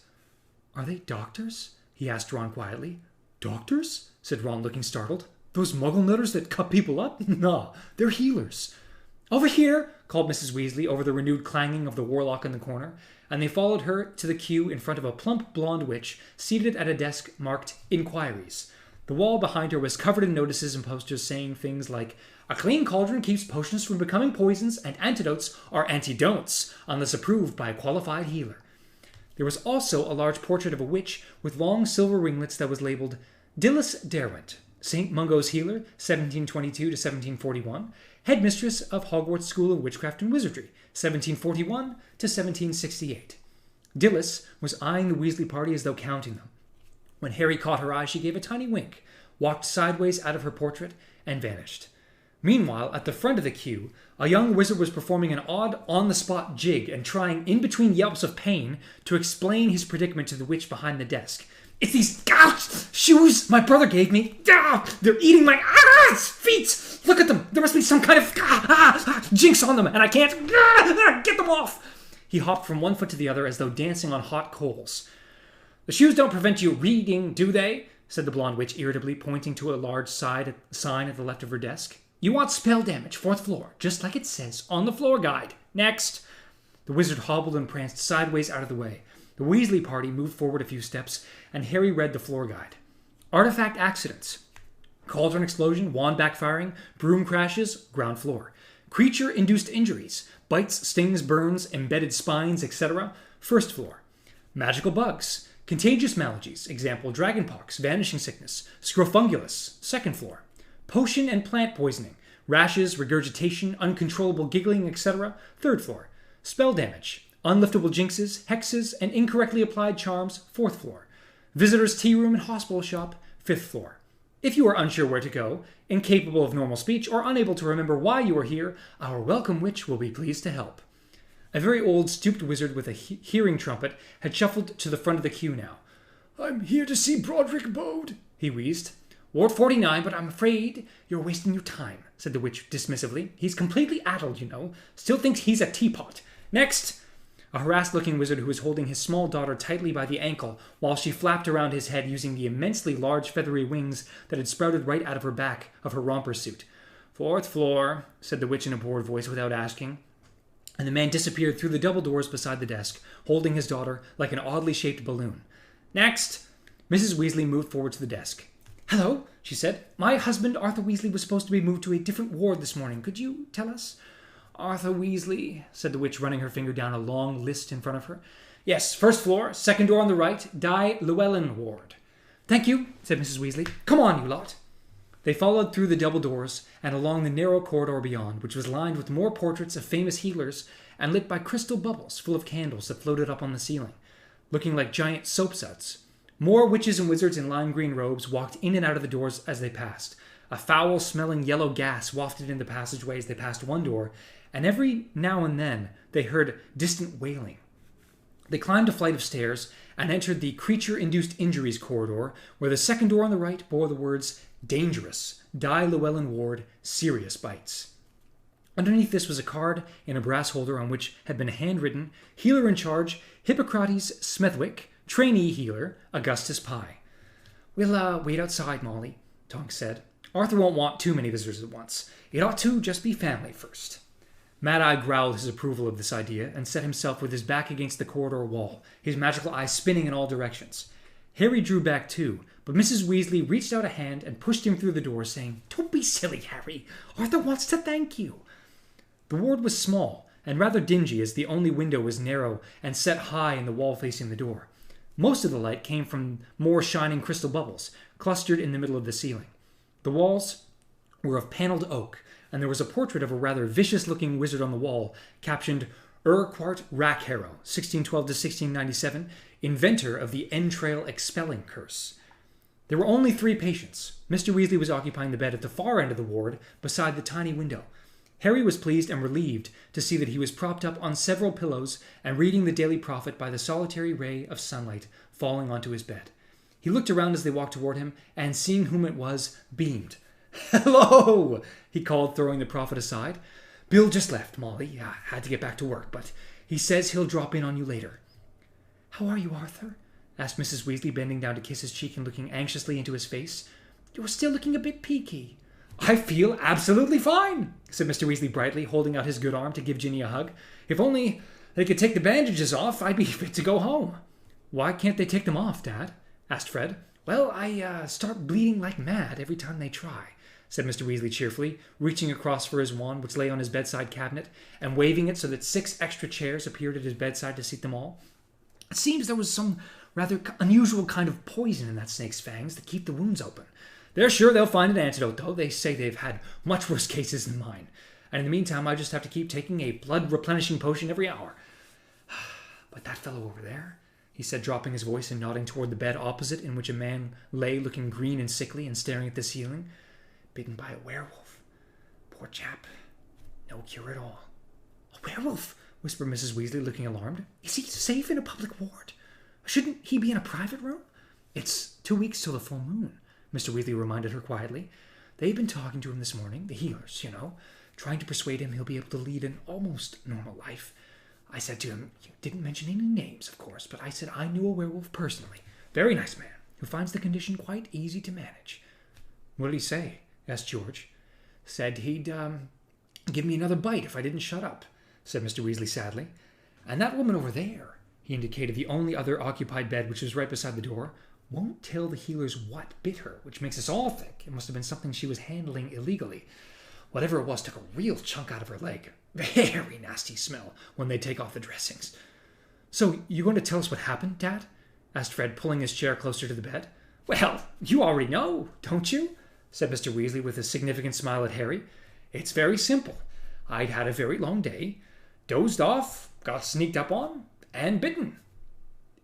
"Are they doctors?" he asked Ron quietly. "Doctors?" said Ron, looking startled. "Those muggle nutters that cut people up? Nah, they're healers." "Over here!" called Mrs. Weasley over the renewed clanging of the warlock in the corner, and they followed her to the queue in front of a plump blonde witch seated at a desk marked Inquiries. The wall behind her was covered in notices and posters saying things like, "A clean cauldron keeps potions from becoming poisons, and antidotes are antidon'ts, unless approved by a qualified healer." There was also a large portrait of a witch with long silver ringlets that was labeled Dilys Derwent, St. Mungo's healer, 1722 to 1741, headmistress of Hogwarts School of Witchcraft and Wizardry, 1741 to 1768. Dilys was eyeing the Weasley party as though counting them. When Harry caught her eye, she gave a tiny wink, walked sideways out of her portrait, and vanished. Meanwhile, at the front of the queue, a young wizard was performing an odd on-the-spot jig and trying, in between yelps of pain, to explain his predicament to the witch behind the desk. "It's these shoes my brother gave me. They're eating my feet. Look at them. There must be some kind of jinx on them, and I can't get them off." He hopped from one foot to the other as though dancing on hot coals. "The shoes don't prevent you reading, do they?" said the blonde witch irritably, pointing to a large sign at the left of her desk. "You want spell damage, 4th floor, just like it says on the floor guide. Next." The wizard hobbled and pranced sideways out of the way. The Weasley party moved forward a few steps, and Harry read the floor guide. Artifact accidents. Cauldron explosion, wand backfiring, broom crashes, ground floor. Creature-induced injuries, bites, stings, burns, embedded spines, etc., 1st floor. Magical bugs. Contagious maladies, example, dragonpox, vanishing sickness, scrofungulus, 2nd floor. Potion and plant poisoning, rashes, regurgitation, uncontrollable giggling, etc., 3rd floor. Spell damage, unliftable jinxes, hexes, and incorrectly applied charms, 4th floor. Visitors' tea room and hospital shop, 5th floor. If you are unsure where to go, incapable of normal speech, or unable to remember why you are here, our welcome witch will be pleased to help. A very old, stooped wizard with a hearing trumpet had shuffled to the front of the queue now. "I'm here to see Broderick Bode," he wheezed. "Ward 49, but I'm afraid you're wasting your time," said the witch dismissively. "He's completely addled, you know. Still thinks he's a teapot. Next!" A harassed-looking wizard who was holding his small daughter tightly by the ankle while she flapped around his head using the immensely large feathery wings that had sprouted right out of her back of her romper suit. "4th floor," said the witch in a bored voice without asking. And the man disappeared through the double doors beside the desk, holding his daughter like an oddly shaped balloon. "Next!" Mrs. Weasley moved forward to the desk. "Hello," she said. "My husband, Arthur Weasley, was supposed to be moved to a different ward this morning. Could you tell us?" "Arthur Weasley," said the witch, running her finger down a long list in front of her. "Yes, 1st floor, 2nd door on the right, Di Llewellyn ward." "Thank you," said Mrs. Weasley. "Come on, you lot." They followed through the double doors and along the narrow corridor beyond, which was lined with more portraits of famous healers and lit by crystal bubbles full of candles that floated up on the ceiling, looking like giant soapsuds. More witches and wizards in lime green robes walked in and out of the doors as they passed. A foul-smelling yellow gas wafted in the passageway as they passed one door, and every now and then they heard distant wailing. They climbed a flight of stairs and entered the creature-induced injuries corridor, where the 2nd door on the right bore the words, "Dangerous, Di Llewellyn ward, serious bites." Underneath this was a card in a brass holder on which had been handwritten, "Healer in charge, Hippocrates Smethwick, trainee healer, Augustus Pye." "We'll wait outside, Molly," Tonks said. "Arthur won't want too many visitors at once. It ought to just be family first." Mad-Eye growled his approval of this idea and set himself with his back against the corridor wall, his magical eye spinning in all directions. Harry drew back too, but Mrs. Weasley reached out a hand and pushed him through the door, saying, "Don't be silly, Harry. Arthur wants to thank you." The ward was small and rather dingy, as the only window was narrow and set high in the wall facing the door. Most of the light came from more shining crystal bubbles, clustered in the middle of the ceiling. The walls were of panelled oak, and there was a portrait of a rather vicious-looking wizard on the wall, captioned Urquhart Rackharrow, 1612 to 1697, inventor of the entrail expelling curse. There were only 3 patients. Mr. Weasley was occupying the bed at the far end of the ward, beside the tiny window. Harry was pleased and relieved to see that he was propped up on several pillows and reading the Daily Prophet by the solitary ray of sunlight falling onto his bed. He looked around as they walked toward him, and seeing whom it was, beamed. "Hello!" he called, throwing the Prophet aside. "Bill just left, Molly. Had to get back to work, but he says he'll drop in on you later." "How are you, Arthur?" asked Mrs. Weasley, bending down to kiss his cheek and looking anxiously into his face. "You're still looking a bit peaky." "I feel absolutely fine," said Mr. Weasley brightly, holding out his good arm to give Ginny a hug. "If only they could take the bandages off, I'd be fit to go home." "Why can't they take them off, Dad?" asked Fred. "Well, I start bleeding like mad every time they try," said Mr. Weasley cheerfully, reaching across for his wand, which lay on his bedside cabinet, and waving it so that 6 extra chairs appeared at his bedside to seat them all. "It seems there was some rather unusual kind of poison in that snake's fangs that keep the wounds open. They're sure they'll find an antidote, though. They say they've had much worse cases than mine. And in the meantime, I just have to keep taking a blood-replenishing potion every hour. But that fellow over there," he said, dropping his voice and nodding toward the bed opposite, in which a man lay looking green and sickly and staring at the ceiling. "Bitten by a werewolf. Poor chap. No cure at all." "A werewolf?" whispered Mrs. Weasley, looking alarmed. "Is he safe in a public ward? Shouldn't he be in a private room?" "It's 2 weeks till the full moon," Mr. Weasley reminded her quietly. "They've been talking to him this morning, the healers, you know, trying to persuade him he'll be able to lead an almost normal life. I said to him, you didn't mention any names, of course, but I said I knew a werewolf personally. Very nice man, who finds the condition quite easy to manage." "What did he say?" asked George. "Said he'd give me another bite if I didn't shut up," said Mr. Weasley sadly. "And that woman over there," he indicated the only other occupied bed, which was right beside the door, "won't tell the healers what bit her, which makes us all think it must have been something she was handling illegally. Whatever it was took a real chunk out of her leg. Very nasty smell when they take off the dressings." "So you going to tell us what happened, Dad?" asked Fred, pulling his chair closer to the bed. "Well, you already know, don't you?" said Mr. Weasley with a significant smile at Harry. "It's very simple. I'd had a very long day, dozed off, got sneaked up on, and bitten."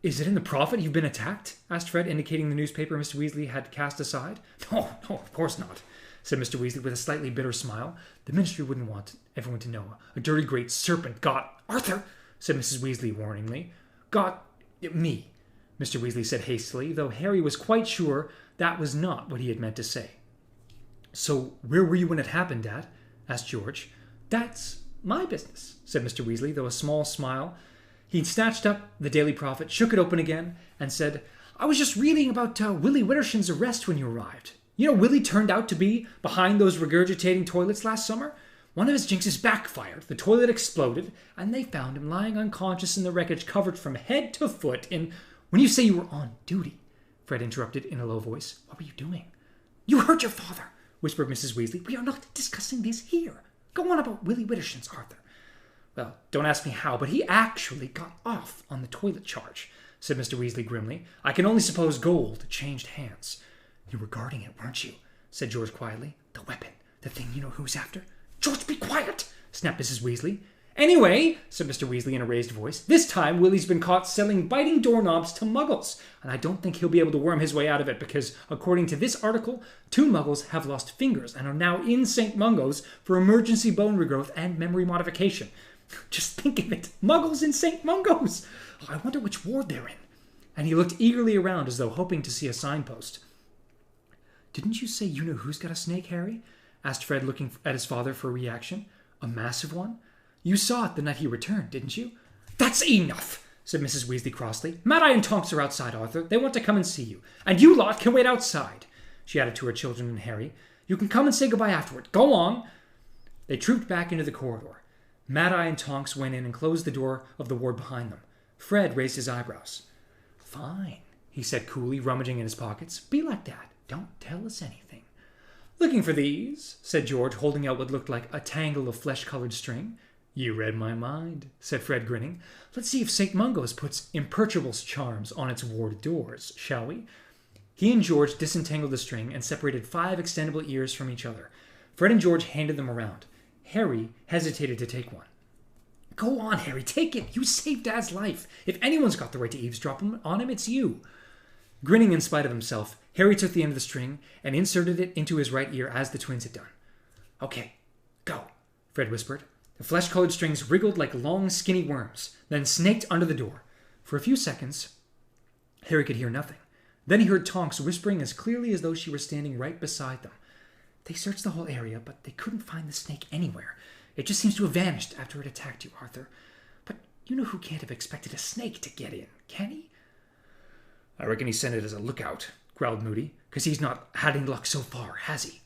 "Is it in the Prophet you've been attacked?" asked Fred, indicating the newspaper Mr. Weasley had cast aside. No, of course not," said Mr. Weasley with a slightly bitter smile. "The Ministry wouldn't want everyone to know. A dirty great serpent got—" "Arthur," said Mrs. Weasley warningly. "Got me," Mr. Weasley said hastily, though Harry was quite sure that was not what he had meant to say. "So where were you when it happened, Dad?" asked George. "That's my business," said Mr. Weasley, though a small smile. He snatched up the Daily Prophet, shook it open again, and said, "I was just reading about Willie Wittersham's arrest when you arrived. You know, Willie turned out to be behind those regurgitating toilets last summer. One of his jinxes backfired, the toilet exploded, and they found him lying unconscious in the wreckage, covered from head to foot in—" "When you say you were on duty," Fred interrupted in a low voice, "what were you doing?" "You hurt your father," whispered Mrs. Weasley. "We are not discussing this here. Go on about Willie Wittersham's, Arthur." "Well, don't ask me how, but he actually got off on the toilet charge," said Mr. Weasley grimly. "I can only suppose gold changed hands." "You were guarding it, weren't you?" said George quietly. "The weapon, the thing you know who's after." "George, be quiet!" snapped Mrs. Weasley. "Anyway," said Mr. Weasley in a raised voice, "this time Willie's been caught selling biting doorknobs to muggles, and I don't think he'll be able to worm his way out of it because, according to this article, 2 muggles have lost fingers and are now in St. Mungo's for emergency bone regrowth and memory modification. Just think of it! Muggles in St. Mungo's! I wonder which ward they're in." And he looked eagerly around as though hoping to see a signpost. "Didn't you say you know who's got a snake, Harry?" asked Fred, looking at his father for a reaction. "A massive one? You saw it the night he returned, didn't you?" "That's enough," said Mrs. Weasley crossly. "Mad-Eye and Tonks are outside, Arthur. They want to come and see you. And you lot can wait outside," she added to her children and Harry. "You can come and say goodbye afterward. Go on." They trooped back into the corridor. Mad-Eye and Tonks went in and closed the door of the ward behind them. Fred raised his eyebrows. "Fine," he said coolly, rummaging in his pockets. "Be like that. Don't tell us anything." "Looking for these?" said George, holding out what looked like a tangle of flesh-colored string. "You read my mind," said Fred, grinning. "Let's see if St. Mungo's puts imperturbable charms on its ward doors, shall we?" He and George disentangled the string and separated 5 extendable ears from each other. Fred and George handed them around. Harry hesitated to take one. Go on, Harry, take it. You saved Dad's life. If anyone's got the right to eavesdrop on him, it's you. Grinning in spite of himself, Harry took the end of the string and inserted it into his right ear as the twins had done. Okay, go, Fred whispered. The flesh-colored strings wriggled like long, skinny worms, then snaked under the door. For a few seconds, Harry could hear nothing. Then he heard Tonks whispering as clearly as though she were standing right beside them. They searched the whole area, but they couldn't find the snake anywhere. It just seems to have vanished after it attacked you, Arthur. But you know who can't have expected a snake to get in, can he? I reckon he sent it as a lookout, growled Moody, because he's not had any luck so far, has he?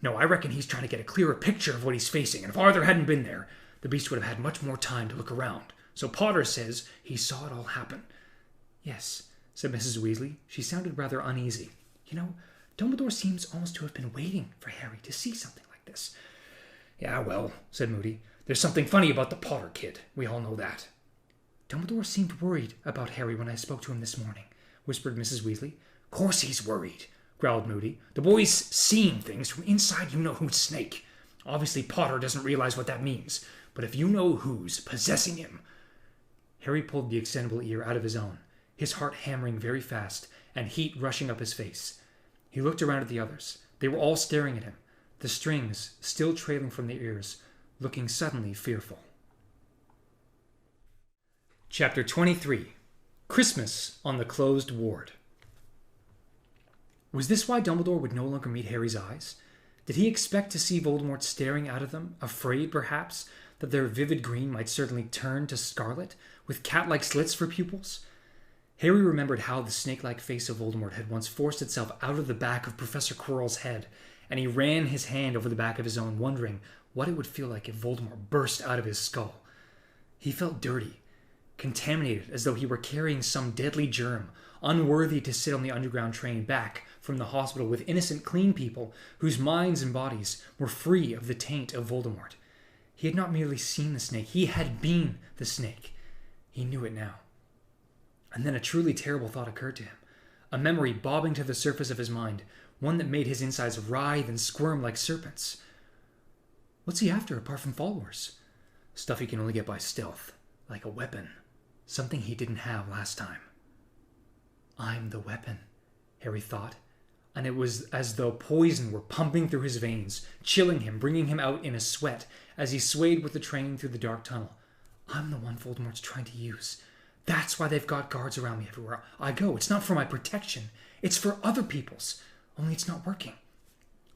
No, I reckon he's trying to get a clearer picture of what he's facing, and if Arthur hadn't been there, the beast would have had much more time to look around. So Potter says he saw it all happen. Yes, said Mrs. Weasley. She sounded rather uneasy. You know, Dumbledore seems almost to have been waiting for Harry to see something like this. Yeah, well, said Moody. There's something funny about the Potter kid. We all know that. Dumbledore seemed worried about Harry when I spoke to him this morning, whispered Mrs. Weasley. Course he's worried, growled Moody. The boy's seeing things from inside you-know-who's snake. Obviously Potter doesn't realize what that means, but if you-know-who's possessing him... Harry pulled the extendable ear out of his own, his heart hammering very fast and heat rushing up his face. He looked around at the others. They were all staring at him, the strings still trailing from their ears, looking suddenly fearful. Chapter 23. Christmas on the Closed Ward. Was this why Dumbledore would no longer meet Harry's eyes? Did he expect to see Voldemort staring out of them, afraid, perhaps, that their vivid green might certainly turn to scarlet, with cat-like slits for pupils? Harry remembered how the snake-like face of Voldemort had once forced itself out of the back of Professor Quirrell's head, and he ran his hand over the back of his own, wondering what it would feel like if Voldemort burst out of his skull. He felt dirty, contaminated, as though he were carrying some deadly germ, unworthy to sit on the underground train back from the hospital with innocent, clean people whose minds and bodies were free of the taint of Voldemort. He had not merely seen the snake, he had been the snake. He knew it now. And then a truly terrible thought occurred to him, a memory bobbing to the surface of his mind, one that made his insides writhe and squirm like serpents. What's he after apart from followers? Stuff he can only get by stealth, like a weapon, something he didn't have last time. I'm the weapon, Harry thought, and it was as though poison were pumping through his veins, chilling him, bringing him out in a sweat as he swayed with the train through the dark tunnel. I'm the one Voldemort's trying to use. That's why they've got guards around me everywhere I go. It's not for my protection. It's for other people's. Only it's not working.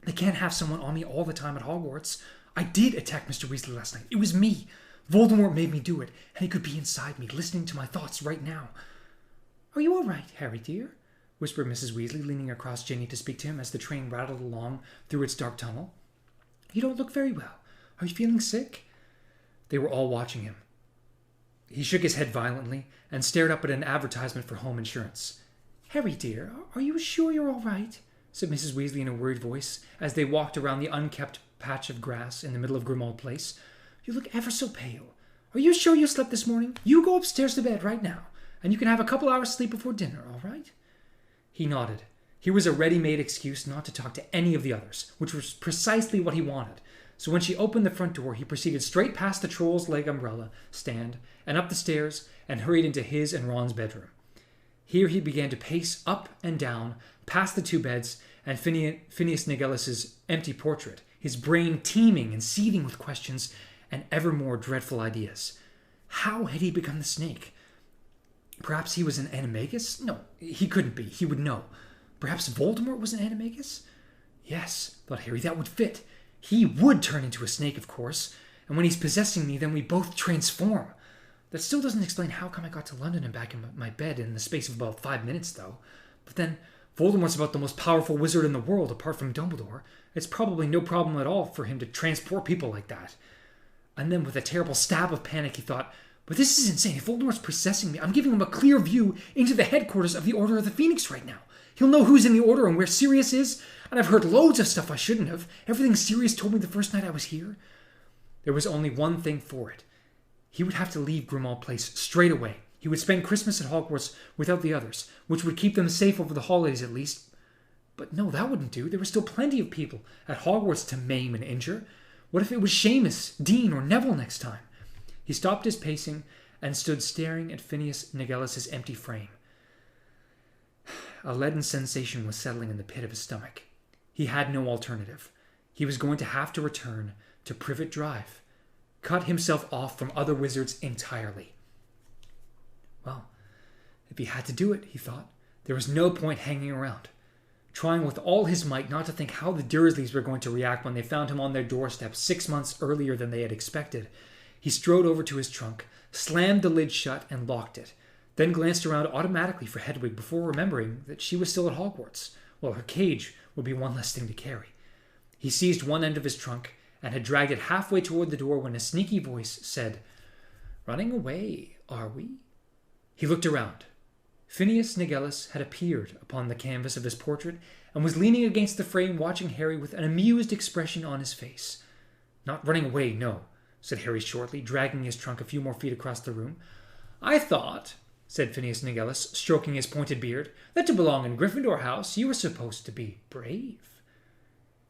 They can't have someone on me all the time at Hogwarts. I did attack Mr. Weasley last night. It was me. Voldemort made me do it, and he could be inside me, listening to my thoughts right now. Are you all right, Harry, dear? Whispered Mrs. Weasley, leaning across Ginny to speak to him as the train rattled along through its dark tunnel. You don't look very well. Are you feeling sick? They were all watching him. He shook his head violently and stared up at an advertisement for home insurance. Harry, dear, are you sure you're all right? Said Mrs. Weasley in a worried voice as they walked around the unkept patch of grass in the middle of Grimmauld Place. You look ever so pale. Are you sure you slept this morning? You go upstairs to bed right now, and you can have a couple hours sleep before dinner, all right? He nodded. Here was a ready-made excuse not to talk to any of the others, which was precisely what he wanted. So when she opened the front door, he proceeded straight past the troll's leg umbrella stand and up the stairs and hurried into his and Ron's bedroom. Here he began to pace up and down, past the two beds and Phineas Nighellus's empty portrait, his brain teeming and seething with questions and ever more dreadful ideas. How had he become the snake? Perhaps he was an animagus? No, he couldn't be. He would know. Perhaps Voldemort was an animagus? Yes, thought Harry, that would fit. He would turn into a snake, of course, and when he's possessing me, then we both transform. That still doesn't explain how come I got to London and back in my bed in the space of about 5 minutes, though. But then, Voldemort's about the most powerful wizard in the world, apart from Dumbledore. It's probably no problem at all for him to transport people like that. And then, with a terrible stab of panic, he thought, but this is insane. If Voldemort's possessing me, I'm giving him a clear view into the headquarters of the Order of the Phoenix right now. He'll know who's in the Order and where Sirius is, and I've heard loads of stuff I shouldn't have. Everything Sirius told me the first night I was here. There was only one thing for it. He would have to leave Grimmauld Place straight away. He would spend Christmas at Hogwarts without the others, which would keep them safe over the holidays at least. But no, that wouldn't do. There were still plenty of people at Hogwarts to maim and injure. What if it was Seamus, Dean, or Neville next time? He stopped his pacing and stood staring at Phineas Nigellus' empty frame. A leaden sensation was settling in the pit of his stomach. He had no alternative. He was going to have to return to Privet Drive, cut himself off from other wizards entirely. Well, if he had to do it, he thought, there was no point hanging around. Trying with all his might not to think how the Dursleys were going to react when they found him on their doorstep 6 months earlier than they had expected, he strode over to his trunk, slammed the lid shut, and locked it, then glanced around automatically for Hedwig before remembering that she was still at Hogwarts. Well, her cage would be one less thing to carry. He seized one end of his trunk and had dragged it halfway toward the door when a sneaky voice said, "Running away, are we?" He looked around. Phineas Nigellus had appeared upon the canvas of his portrait and was leaning against the frame watching Harry with an amused expression on his face. "Not running away, no," said Harry shortly, dragging his trunk a few more feet across the room. "I thought," said Phineas Nigellus, stroking his pointed beard, "that to belong in Gryffindor House you were supposed to be brave.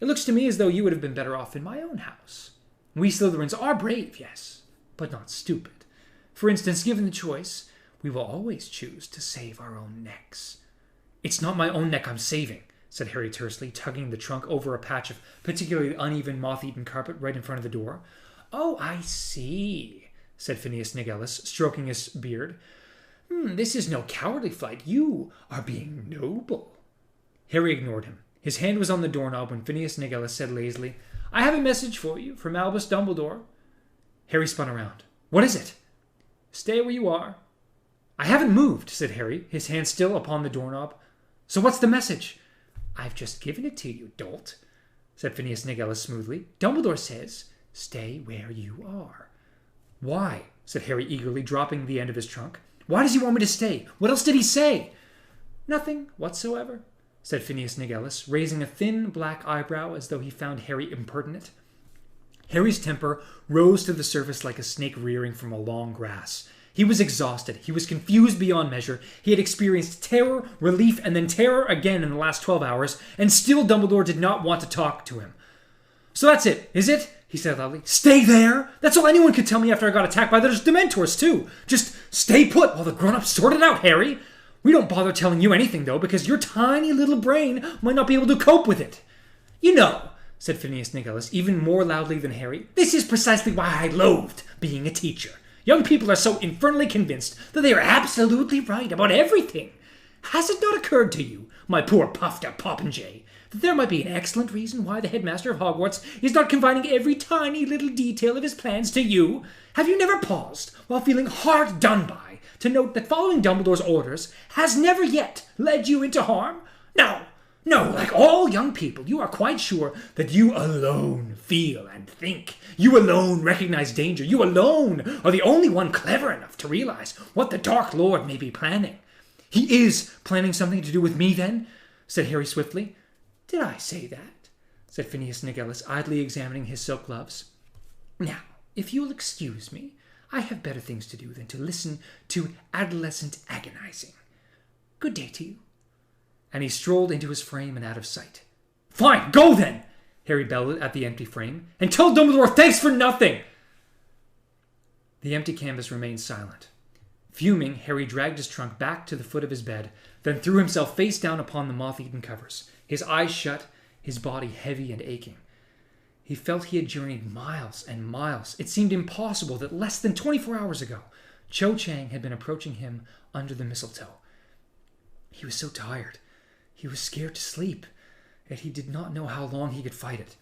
It looks to me as though you would have been better off in my own house. We Slytherins are brave, yes, but not stupid. For instance, given the choice, we will always choose to save our own necks." "It's not my own neck I'm saving," said Harry tersely, tugging the trunk over a patch of particularly uneven, moth-eaten carpet right in front of the door. "Oh, I see," said Phineas Nigellus, stroking his beard. "This is no cowardly flight. You are being noble." Harry ignored him. His hand was on the doorknob when Phineas Nigellus said lazily, "I have a message for you from Albus Dumbledore." Harry spun around. "What is it?" "Stay where you are." "I haven't moved," said Harry, his hand still upon the doorknob. "So what's the message?" "I've just given it to you, dolt," said Phineas Nigellus smoothly. "Dumbledore says, stay where you are." "Why?" said Harry eagerly, dropping the end of his trunk. "Why does he want me to stay? What else did he say?" "Nothing whatsoever," said Phineas Nigellus, raising a thin black eyebrow as though he found Harry impertinent. Harry's temper rose to the surface like a snake rearing from a long grass. He was exhausted. He was confused beyond measure. He had experienced terror, relief, and then terror again in the last 12 hours, and still Dumbledore did not want to talk to him. "So that's it, is it?" he said loudly. "Stay there? That's all anyone could tell me after I got attacked by those Dementors, too. Just stay put while the grown-ups sort it out, Harry. We don't bother telling you anything, though, because your tiny little brain might not be able to cope with it." "You know," said Phineas Nigellus, even more loudly than Harry, "this is precisely why I loathed being a teacher. Young people are so infernally convinced that they are absolutely right about everything. Has it not occurred to you, my poor puffed-up popinjay, that there might be an excellent reason why the headmaster of Hogwarts is not confining every tiny little detail of his plans to you? Have you never paused, while feeling hard done by, to note that following Dumbledore's orders has never yet led you into harm? No, like all young people, you are quite sure that you alone feel and think. You alone recognize danger. You alone are the only one clever enough to realize what the Dark Lord may be planning." "He is planning something to do with me, then?" said Harry swiftly. "Did I say that?" said Phineas Nigellus, idly examining his silk gloves. "Now, if you'll excuse me, I have better things to do than to listen to adolescent agonizing. Good day to you." And he strolled into his frame and out of sight. "Fine, go then!" Harry bellowed at the empty frame. "And tell Dumbledore thanks for nothing!" The empty canvas remained silent. Fuming, Harry dragged his trunk back to the foot of his bed, then threw himself face down upon the moth-eaten covers, his eyes shut, his body heavy and aching. He felt he had journeyed miles and miles. It seemed impossible that less than 24 hours ago, Cho Chang had been approaching him under the mistletoe. He was so tired. He was scared to sleep, yet he did not know how long he could fight it.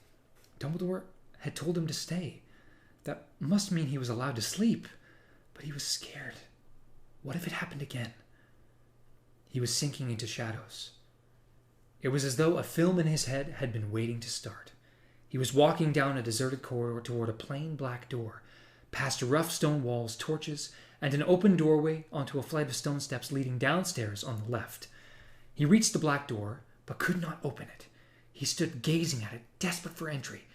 Dumbledore had told him to stay. That must mean he was allowed to sleep, but he was scared. What if it happened again? He was sinking into shadows. It was as though a film in his head had been waiting to start. He was walking down a deserted corridor toward a plain black door, past rough stone walls, torches, and an open doorway onto a flight of stone steps leading downstairs on the left. He reached the black door, but could not open it. He stood gazing at it, desperate for entry.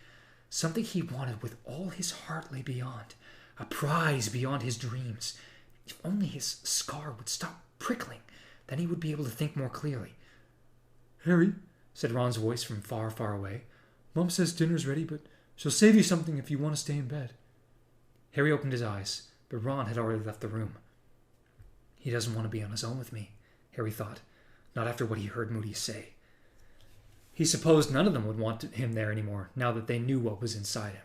Something he wanted with all his heart lay beyond, a prize beyond his dreams. If only his scar would stop prickling, then he would be able to think more clearly. "Harry," said Ron's voice from far, far away. "Mom says dinner's ready, but she'll save you something if you want to stay in bed." Harry opened his eyes, but Ron had already left the room. He doesn't want to be on his own with me, Harry thought, not after what he heard Moody say. He supposed none of them would want him there anymore, now that they knew what was inside him.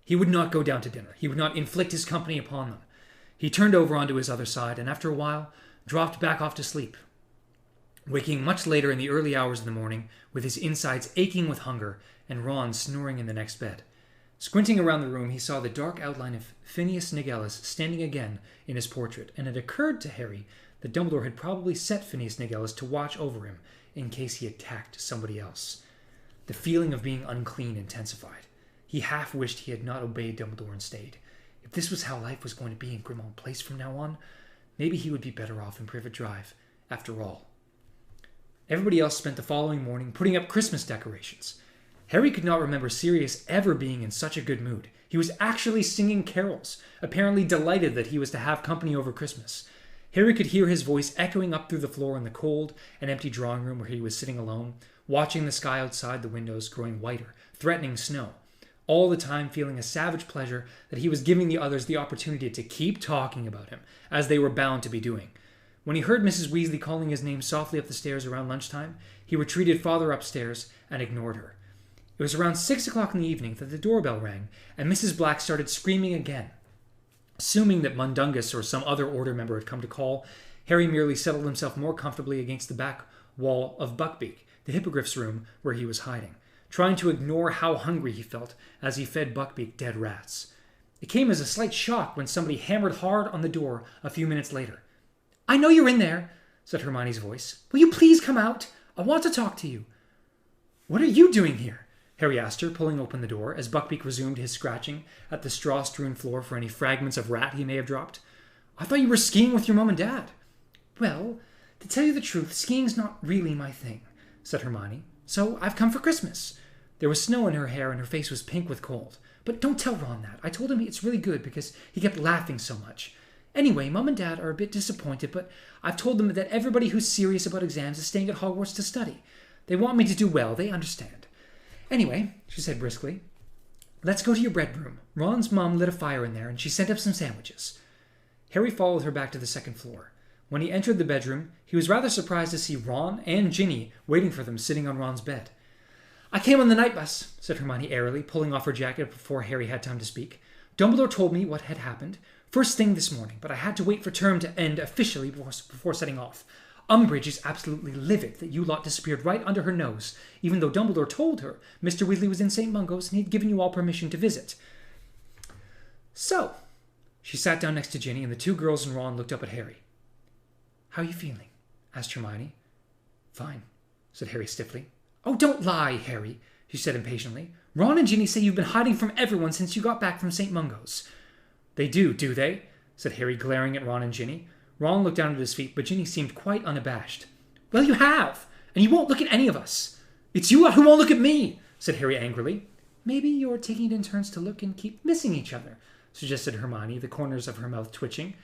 He would not go down to dinner. He would not inflict his company upon them. He turned over onto his other side, and after a while, dropped back off to sleep, waking much later in the early hours of the morning, with his insides aching with hunger, and Ron snoring in the next bed. Squinting around the room, he saw the dark outline of Phineas Nigellus standing again in his portrait, and it occurred to Harry that Dumbledore had probably set Phineas Nigellus to watch over him in case he attacked somebody else. The feeling of being unclean intensified. He half wished he had not obeyed Dumbledore and stayed. If this was how life was going to be in Grimmauld Place from now on, maybe he would be better off in Privet Drive, after all. Everybody else spent the following morning putting up Christmas decorations. Harry could not remember Sirius ever being in such a good mood. He was actually singing carols, apparently delighted that he was to have company over Christmas. Harry could hear his voice echoing up through the floor in the cold and empty drawing room where he was sitting alone, watching the sky outside the windows growing whiter, threatening snow, all the time feeling a savage pleasure that he was giving the others the opportunity to keep talking about him, as they were bound to be doing. When he heard Mrs. Weasley calling his name softly up the stairs around lunchtime, he retreated farther upstairs and ignored her. It was around 6 o'clock in the evening that the doorbell rang, and Mrs. Black started screaming again. Assuming that Mundungus or some other order member had come to call, Harry merely settled himself more comfortably against the back wall of Buckbeak, the hippogriff's room where he was hiding, trying to ignore how hungry he felt as he fed Buckbeak dead rats. It came as a slight shock when somebody hammered hard on the door a few minutes later. "I know you're in there," said Hermione's voice. "Will you please come out? I want to talk to you." "What are you doing here?" Harry asked her, pulling open the door, as Buckbeak resumed his scratching at the straw-strewn floor for any fragments of rat he may have dropped. "I thought you were skiing with your mum and dad." "Well, to tell you the truth, skiing's not really my thing," said Hermione. "So I've come for Christmas." There was snow in her hair and her face was pink with cold. "But don't tell Ron that. I told him it's really good because he kept laughing so much. Anyway, Mum and Dad are a bit disappointed, but I've told them that everybody who's serious about exams is staying at Hogwarts to study. They want me to do well. They understand. Anyway," she said briskly, "let's go to your bedroom. Ron's mum lit a fire in there, and she sent up some sandwiches." Harry followed her back to the second floor. When he entered the bedroom, he was rather surprised to see Ron and Ginny waiting for them sitting on Ron's bed. "I came on the night bus," said Hermione airily, pulling off her jacket before Harry had time to speak. "Dumbledore told me what had happened first thing this morning, but I had to wait for term to end officially before setting off. Umbridge is absolutely livid that you lot disappeared right under her nose, even though Dumbledore told her Mr. Weasley was in St. Mungo's and he'd given you all permission to visit. So," she sat down next to Ginny, and the two girls and Ron looked up at Harry. "How are you feeling?" asked Hermione. "Fine," said Harry stiffly. "Oh, don't lie, Harry," she said impatiently. "Ron and Ginny say you've been hiding from everyone since you got back from St. Mungo's." "They do they?" said Harry, glaring at Ron and Ginny. Ron looked down at his feet, but Ginny seemed quite unabashed. "Well, you have, and you won't look at any of us." "It's you lot who won't look at me," said Harry angrily. "Maybe you're taking it in turns to look and keep missing each other," suggested Hermione, the corners of her mouth twitching.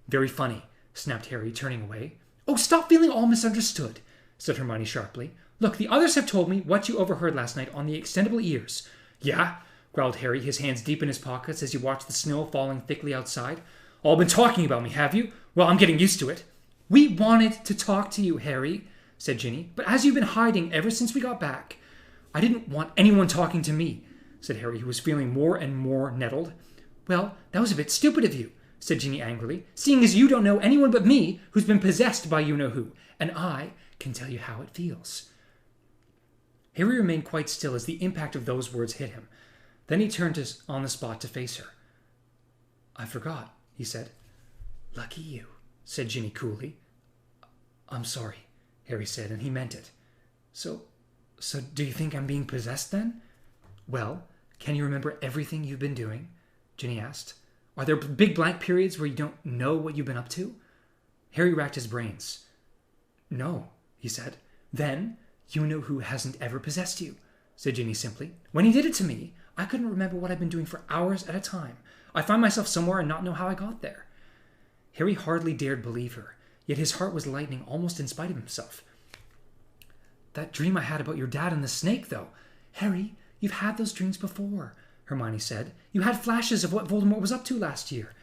"Very funny," snapped Harry, turning away. "Oh, stop feeling all misunderstood," said Hermione sharply. "Look, the others have told me what you overheard last night on the extendable ears." "Yeah?" growled Harry, his hands deep in his pockets as he watched the snow falling thickly outside. "All been talking about me, have you? Well, I'm getting used to it." "We wanted to talk to you, Harry," said Ginny, "but as you've been hiding ever since we got back." "I didn't want anyone talking to me," said Harry, who was feeling more and more nettled. "Well, that was a bit stupid of you," said Ginny angrily, "seeing as you don't know anyone but me who's been possessed by you-know-who, and I can tell you how it feels." Harry remained quite still as the impact of those words hit him. Then he turned on the spot to face her. "I forgot," he said. "Lucky you," said Ginny coolly. "I'm sorry," Harry said, and he meant it. So do you think I'm being possessed then?" "Well, can you remember everything you've been doing?" Ginny asked. "Are there big blank periods where you don't know what you've been up to?" Harry racked his brains. "No," he said. "Then you-know-who hasn't ever possessed you," said Ginny simply. "When he did it to me, I couldn't remember what I'd been doing for hours at a time. I find myself somewhere and not know how I got there." Harry hardly dared believe her, yet his heart was lightening almost in spite of himself. That dream I had about your dad and the snake, though. Harry, you've had those dreams before, Hermione said. You had flashes of what Voldemort was up to last year.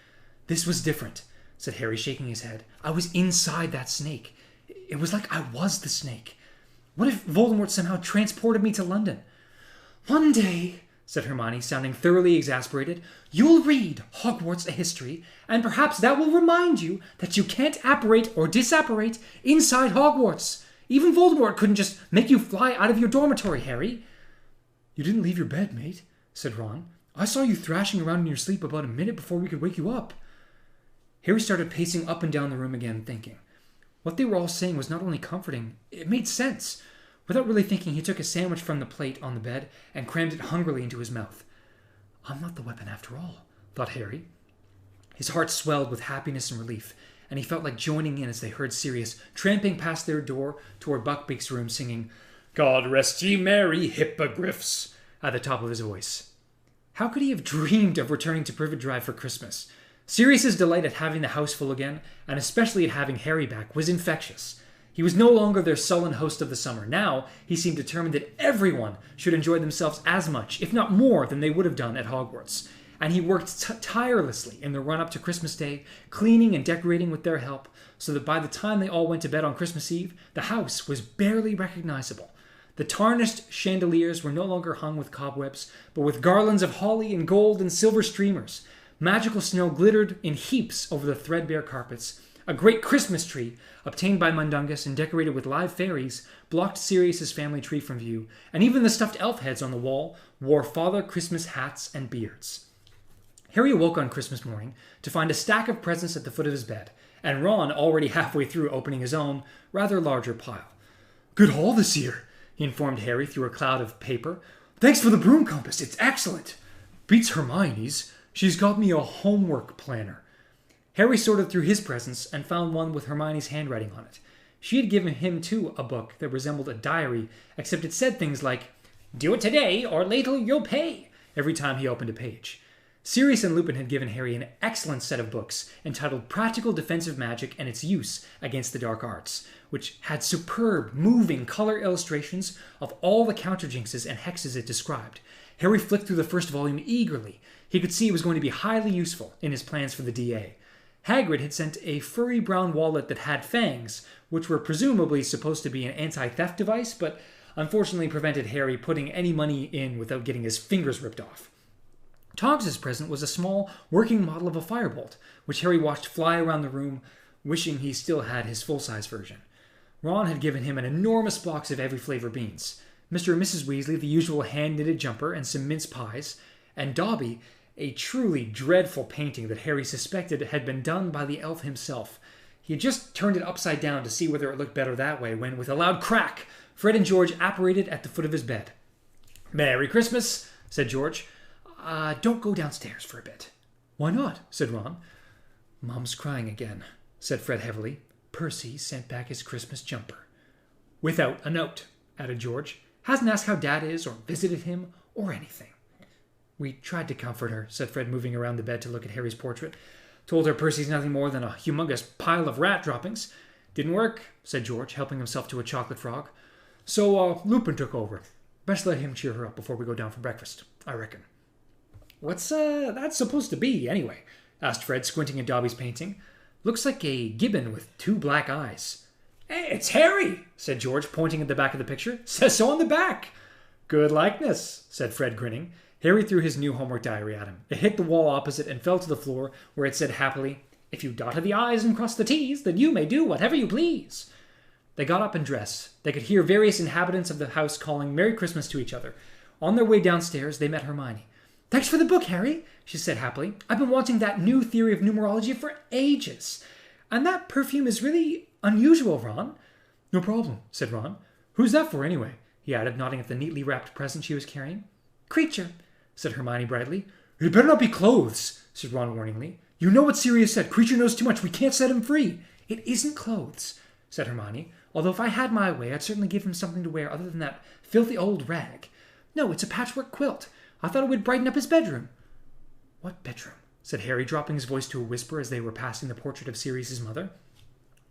This was different, said Harry, shaking his head. I was inside that snake. It was like I was the snake. What if Voldemort somehow transported me to London? One day, said Hermione, sounding thoroughly exasperated, you'll read Hogwarts a History, and perhaps that will remind you that you can't apparate or disapparate inside Hogwarts. Even Voldemort couldn't just make you fly out of your dormitory, Harry. You didn't leave your bed, mate, said Ron. I saw you thrashing around in your sleep about a minute before we could wake you up. Harry started pacing up and down the room again, thinking. What they were all saying was not only comforting, it made sense. Without really thinking, he took a sandwich from the plate on the bed and crammed it hungrily into his mouth. I'm not the weapon after all, thought Harry. His heart swelled with happiness and relief, and he felt like joining in as they heard Sirius tramping past their door toward Buckbeak's room singing, God rest ye merry hippogriffs, at the top of his voice. How could he have dreamed of returning to Privet Drive for Christmas? Sirius's delight at having the house full again, and especially at having Harry back, was infectious. He was no longer their sullen host of the summer. Now he seemed determined that everyone should enjoy themselves as much, if not more, than they would have done at Hogwarts. And he worked tirelessly in the run-up to Christmas Day, cleaning and decorating with their help, so that by the time they all went to bed on Christmas Eve, the house was barely recognizable. The tarnished chandeliers were no longer hung with cobwebs, but with garlands of holly and gold and silver streamers. Magical snow glittered in heaps over the threadbare carpets. A great Christmas tree, obtained by Mundungus and decorated with live fairies, blocked Sirius's family tree from view, and even the stuffed elf heads on the wall wore Father Christmas hats and beards. Harry awoke on Christmas morning to find a stack of presents at the foot of his bed, and Ron already halfway through opening his own, rather larger pile. Good haul this year, he informed Harry through a cloud of paper. Thanks for the broom compass, it's excellent. Beats Hermione's. She's got me a homework planner. Harry sorted through his presents and found one with Hermione's handwriting on it. She had given him, too, a book that resembled a diary, except it said things like, Do it today, or later you'll pay, every time he opened a page. Sirius and Lupin had given Harry an excellent set of books entitled Practical Defensive Magic and Its Use Against the Dark Arts, which had superb, moving color illustrations of all the counterjinxes and hexes it described. Harry flicked through the first volume eagerly. He could see it was going to be highly useful in his plans for the DA. Hagrid had sent a furry brown wallet that had fangs, which were presumably supposed to be an anti-theft device, but unfortunately prevented Harry putting any money in without getting his fingers ripped off. Tonks's present was a small, working model of a firebolt, which Harry watched fly around the room, wishing he still had his full-size version. Ron had given him an enormous box of every flavor beans, Mr. and Mrs. Weasley the usual hand-knitted jumper and some mince pies, and Dobby a truly dreadful painting that Harry suspected had been done by the elf himself. He had just turned it upside down to see whether it looked better that way when, with a loud crack, Fred and George apparated at the foot of his bed. "Merry Christmas," said George. Don't go downstairs for a bit." "Why not?" said Ron. "Mom's crying again," said Fred heavily. "Percy sent back his Christmas jumper." "Without a note," added George. "Hasn't asked how Dad is, or visited him, or anything." "We tried to comfort her," said Fred, moving around the bed to look at Harry's portrait. "Told her Percy's nothing more than a humongous pile of rat droppings." "Didn't work," said George, helping himself to a chocolate frog. "So, Lupin took over. Best let him cheer her up before we go down for breakfast, I reckon." "What's, that supposed to be, anyway?" asked Fred, squinting at Dobby's painting. "Looks like a gibbon with 2 black eyes." "Hey, it's Harry," said George, pointing at the back of the picture. "Says so on the back." "Good likeness," said Fred, grinning. Harry threw his new homework diary at him. It hit the wall opposite and fell to the floor, where it said happily, "If you dotted the I's and crossed the T's, then you may do whatever you please." They got up and dressed. They could hear various inhabitants of the house calling Merry Christmas to each other. On their way downstairs, they met Hermione. "Thanks for the book, Harry," she said happily. "I've been wanting that new theory of numerology for ages. And that perfume is really unusual, Ron." "No problem," said Ron. "Who's that for, anyway?" he added, nodding at the neatly wrapped present she was carrying. "Creature," said Hermione brightly. "It better not be clothes," said Ron warningly. "You know what Sirius said. Creature knows too much. We can't set him free." "It isn't clothes," said Hermione. "Although if I had my way, I'd certainly give him something to wear other than that filthy old rag. No, it's a patchwork quilt. I thought it would brighten up his bedroom." "What bedroom?" said Harry, dropping his voice to a whisper as they were passing the portrait of Sirius's mother.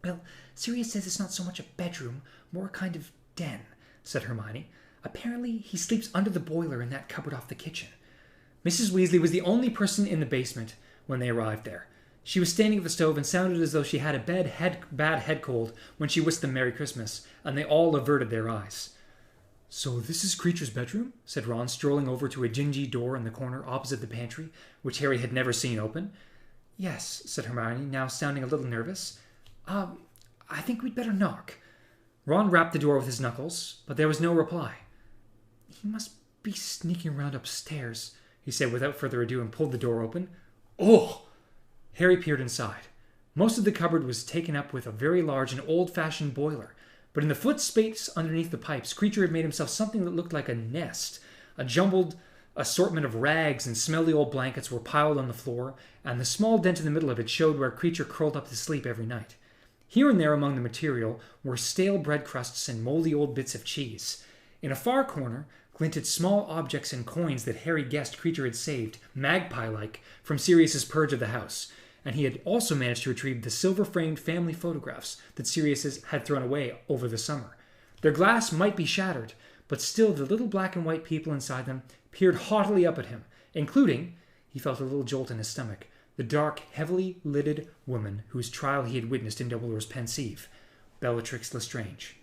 "Well, Sirius says it's not so much a bedroom, more a kind of den. said Hermione. "Apparently he sleeps under the boiler in that cupboard off the kitchen." Mrs. Weasley was the only person in the basement when they arrived there. She was standing at the stove and sounded as though she had a bad head cold when she wished them Merry Christmas, and they all averted their eyes. "So this is Kreacher's bedroom?" said Ron, strolling over to a dingy door in the corner opposite the pantry, which Harry had never seen open. "Yes," said Hermione, now sounding a little nervous. I think we'd better knock." Ron rapped the door with his knuckles, but there was no reply. "He must be sneaking around upstairs," he said without further ado, and pulled the door open. "Oh!" Harry peered inside. Most of the cupboard was taken up with a very large and old-fashioned boiler, but in the foot space underneath the pipes, Kreacher had made himself something that looked like a nest. A jumbled assortment of rags and smelly old blankets were piled on the floor, and the small dent in the middle of it showed where Kreacher curled up to sleep every night. Here and there among the material were stale bread crusts and moldy old bits of cheese. In a far corner glinted small objects and coins that Harry guessed Kreacher had saved, magpie-like, from Sirius's purge of the house, and he had also managed to retrieve the silver-framed family photographs that Sirius had thrown away over the summer. Their glass might be shattered, but still the little black and white people inside them peered haughtily up at him, including, he felt a little jolt in his stomach, the dark, heavily lidded woman whose trial he had witnessed in Dumbledore's Pensieve, Bellatrix Lestrange.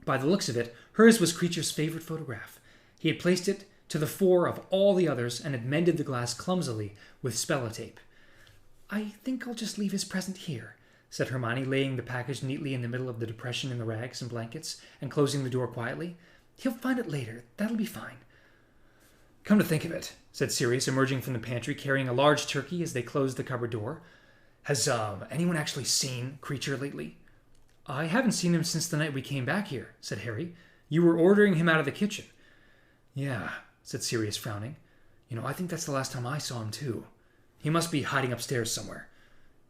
By the looks of it, hers was Kreacher's favorite photograph. He had placed it to the fore of all the others and had mended the glass clumsily with spellotape. "I think I'll just leave his present here," said Hermione, laying the package neatly in the middle of the depression in the rags and blankets and closing the door quietly. "He'll find it later. That'll be fine." "Come to think of it," said Sirius, emerging from the pantry carrying a large turkey as they closed the cupboard door. "Has anyone actually seen Kreacher lately?" "I haven't seen him since the night we came back here," said Harry. "You were ordering him out of the kitchen." "Yeah," said Sirius, frowning. I think that's the last time I saw him, too. He must be hiding upstairs somewhere."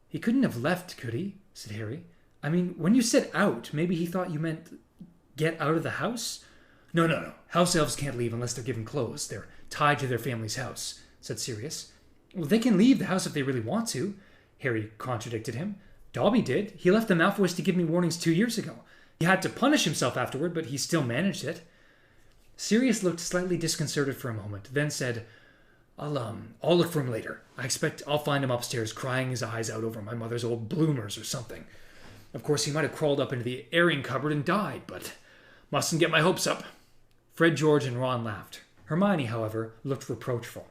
"He couldn't have left, could he?" said Harry. "I mean, when you said out, maybe he thought you meant get out of the house?" No. House elves can't leave unless they're given clothes. They're tied to their family's house," said Sirius. "Well, they can leave the house if they really want to," Harry contradicted him. "Dobby did. He left the Malfoys to give me warnings 2 years ago. He had to punish himself afterward, but he still managed it." Sirius looked slightly disconcerted for a moment, then said, I'll look for him later. I expect I'll find him upstairs crying his eyes out over my mother's old bloomers or something. Of course, he might have crawled up into the airing cupboard and died, but mustn't get my hopes up." Fred, George, and Ron laughed. Hermione, however, looked reproachful.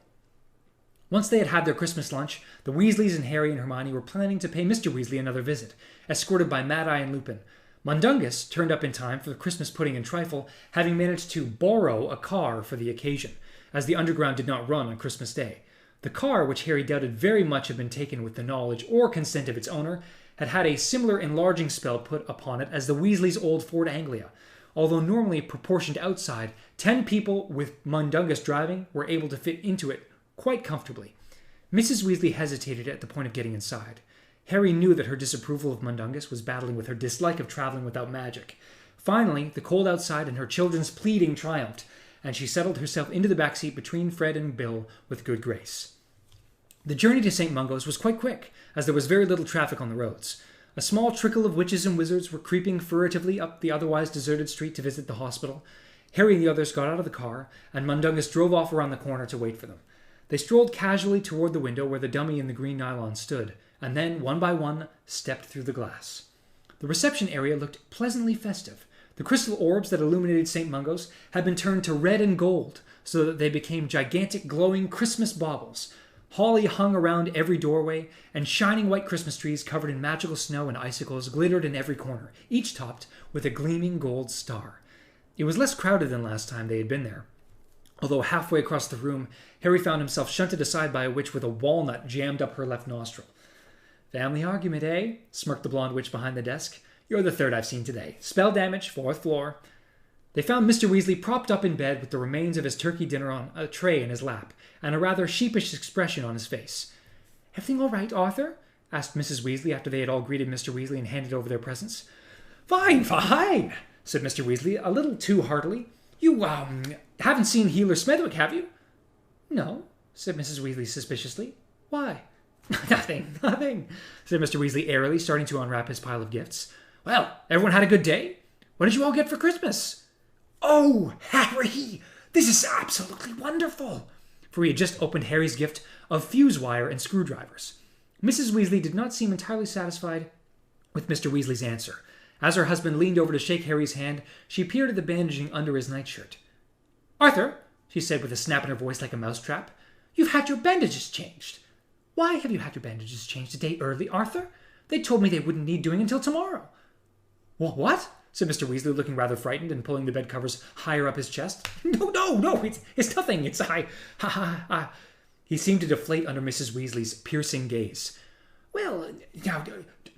Once they had had their Christmas lunch, the Weasleys and Harry and Hermione were planning to pay Mr. Weasley another visit, escorted by Mad-Eye and Lupin. Mundungus turned up in time for the Christmas pudding and trifle, having managed to borrow a car for the occasion, as the Underground did not run on Christmas Day. The car, which Harry doubted very much had been taken with the knowledge or consent of its owner, had had a similar enlarging spell put upon it as the Weasleys' old Ford Anglia. Although normally proportioned outside, 10 people with Mundungus driving were able to fit into it quite comfortably. Mrs. Weasley hesitated at the point of getting inside. Harry knew that her disapproval of Mundungus was battling with her dislike of traveling without magic. Finally, the cold outside and her children's pleading triumphed, and she settled herself into the back seat between Fred and Bill with good grace. The journey to St. Mungo's was quite quick, as there was very little traffic on the roads. A small trickle of witches and wizards were creeping furtively up the otherwise deserted street to visit the hospital. Harry and the others got out of the car, and Mundungus drove off around the corner to wait for them. They strolled casually toward the window where the dummy in the green nylon stood, and then, one by one, stepped through the glass. The reception area looked pleasantly festive. The crystal orbs that illuminated St. Mungo's had been turned to red and gold, so that they became gigantic glowing Christmas baubles. Holly hung around every doorway, and shining white Christmas trees covered in magical snow and icicles glittered in every corner, each topped with a gleaming gold star. It was less crowded than last time they had been there. Although halfway across the room, Harry found himself shunted aside by a witch with a walnut jammed up her left nostril. "Family argument, eh?" smirked the blonde witch behind the desk. "You're the third I've seen today. Spell damage, 4th floor." They found Mr. Weasley propped up in bed with the remains of his turkey dinner on a tray in his lap, and a rather sheepish expression on his face. "Everything all right, Arthur?" asked Mrs. Weasley after they had all greeted Mr. Weasley and handed over their presents. Fine, said Mr. Weasley, a little too heartily. "You, haven't seen Healer Smethwick, have you?" "No," said Mrs. Weasley suspiciously. "Why?" Nothing, said Mr. Weasley airily, starting to unwrap his pile of gifts. "Well, everyone had a good day? What did you all get for Christmas?" "Oh, Harry, this is absolutely wonderful!" For he had just opened Harry's gift of fuse wire and screwdrivers. Mrs. Weasley did not seem entirely satisfied with Mr. Weasley's answer. As her husband leaned over to shake Harry's hand, she peered at the bandaging under his nightshirt. "Arthur," she said with a snap in her voice like a mousetrap, "you've had your bandages changed." "Why have you had your bandages changed a day early, Arthur? They told me they wouldn't need doing until tomorrow." "What?" said Mr. Weasley, looking rather frightened and pulling the bed covers higher up his chest. No, it's nothing. It's I. He seemed to deflate under Mrs. Weasley's piercing gaze. "Well, now,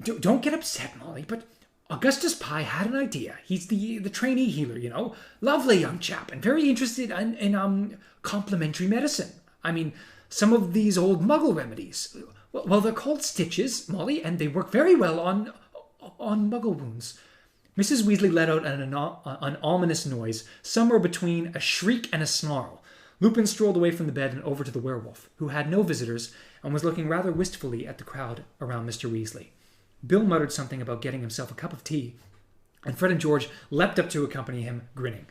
don't get upset, Molly, but Augustus Pye had an idea. He's the trainee healer, you know. Lovely young chap and very interested in complementary medicine. I mean, some of these old Muggle remedies. Well, they're called stitches, Molly, and they work very well on Muggle wounds." Mrs. Weasley let out an ominous noise, somewhere between a shriek and a snarl. Lupin strolled away from the bed and over to the werewolf, who had no visitors and was looking rather wistfully at the crowd around Mr. Weasley. Bill muttered something about getting himself a cup of tea, and Fred and George leapt up to accompany him, grinning.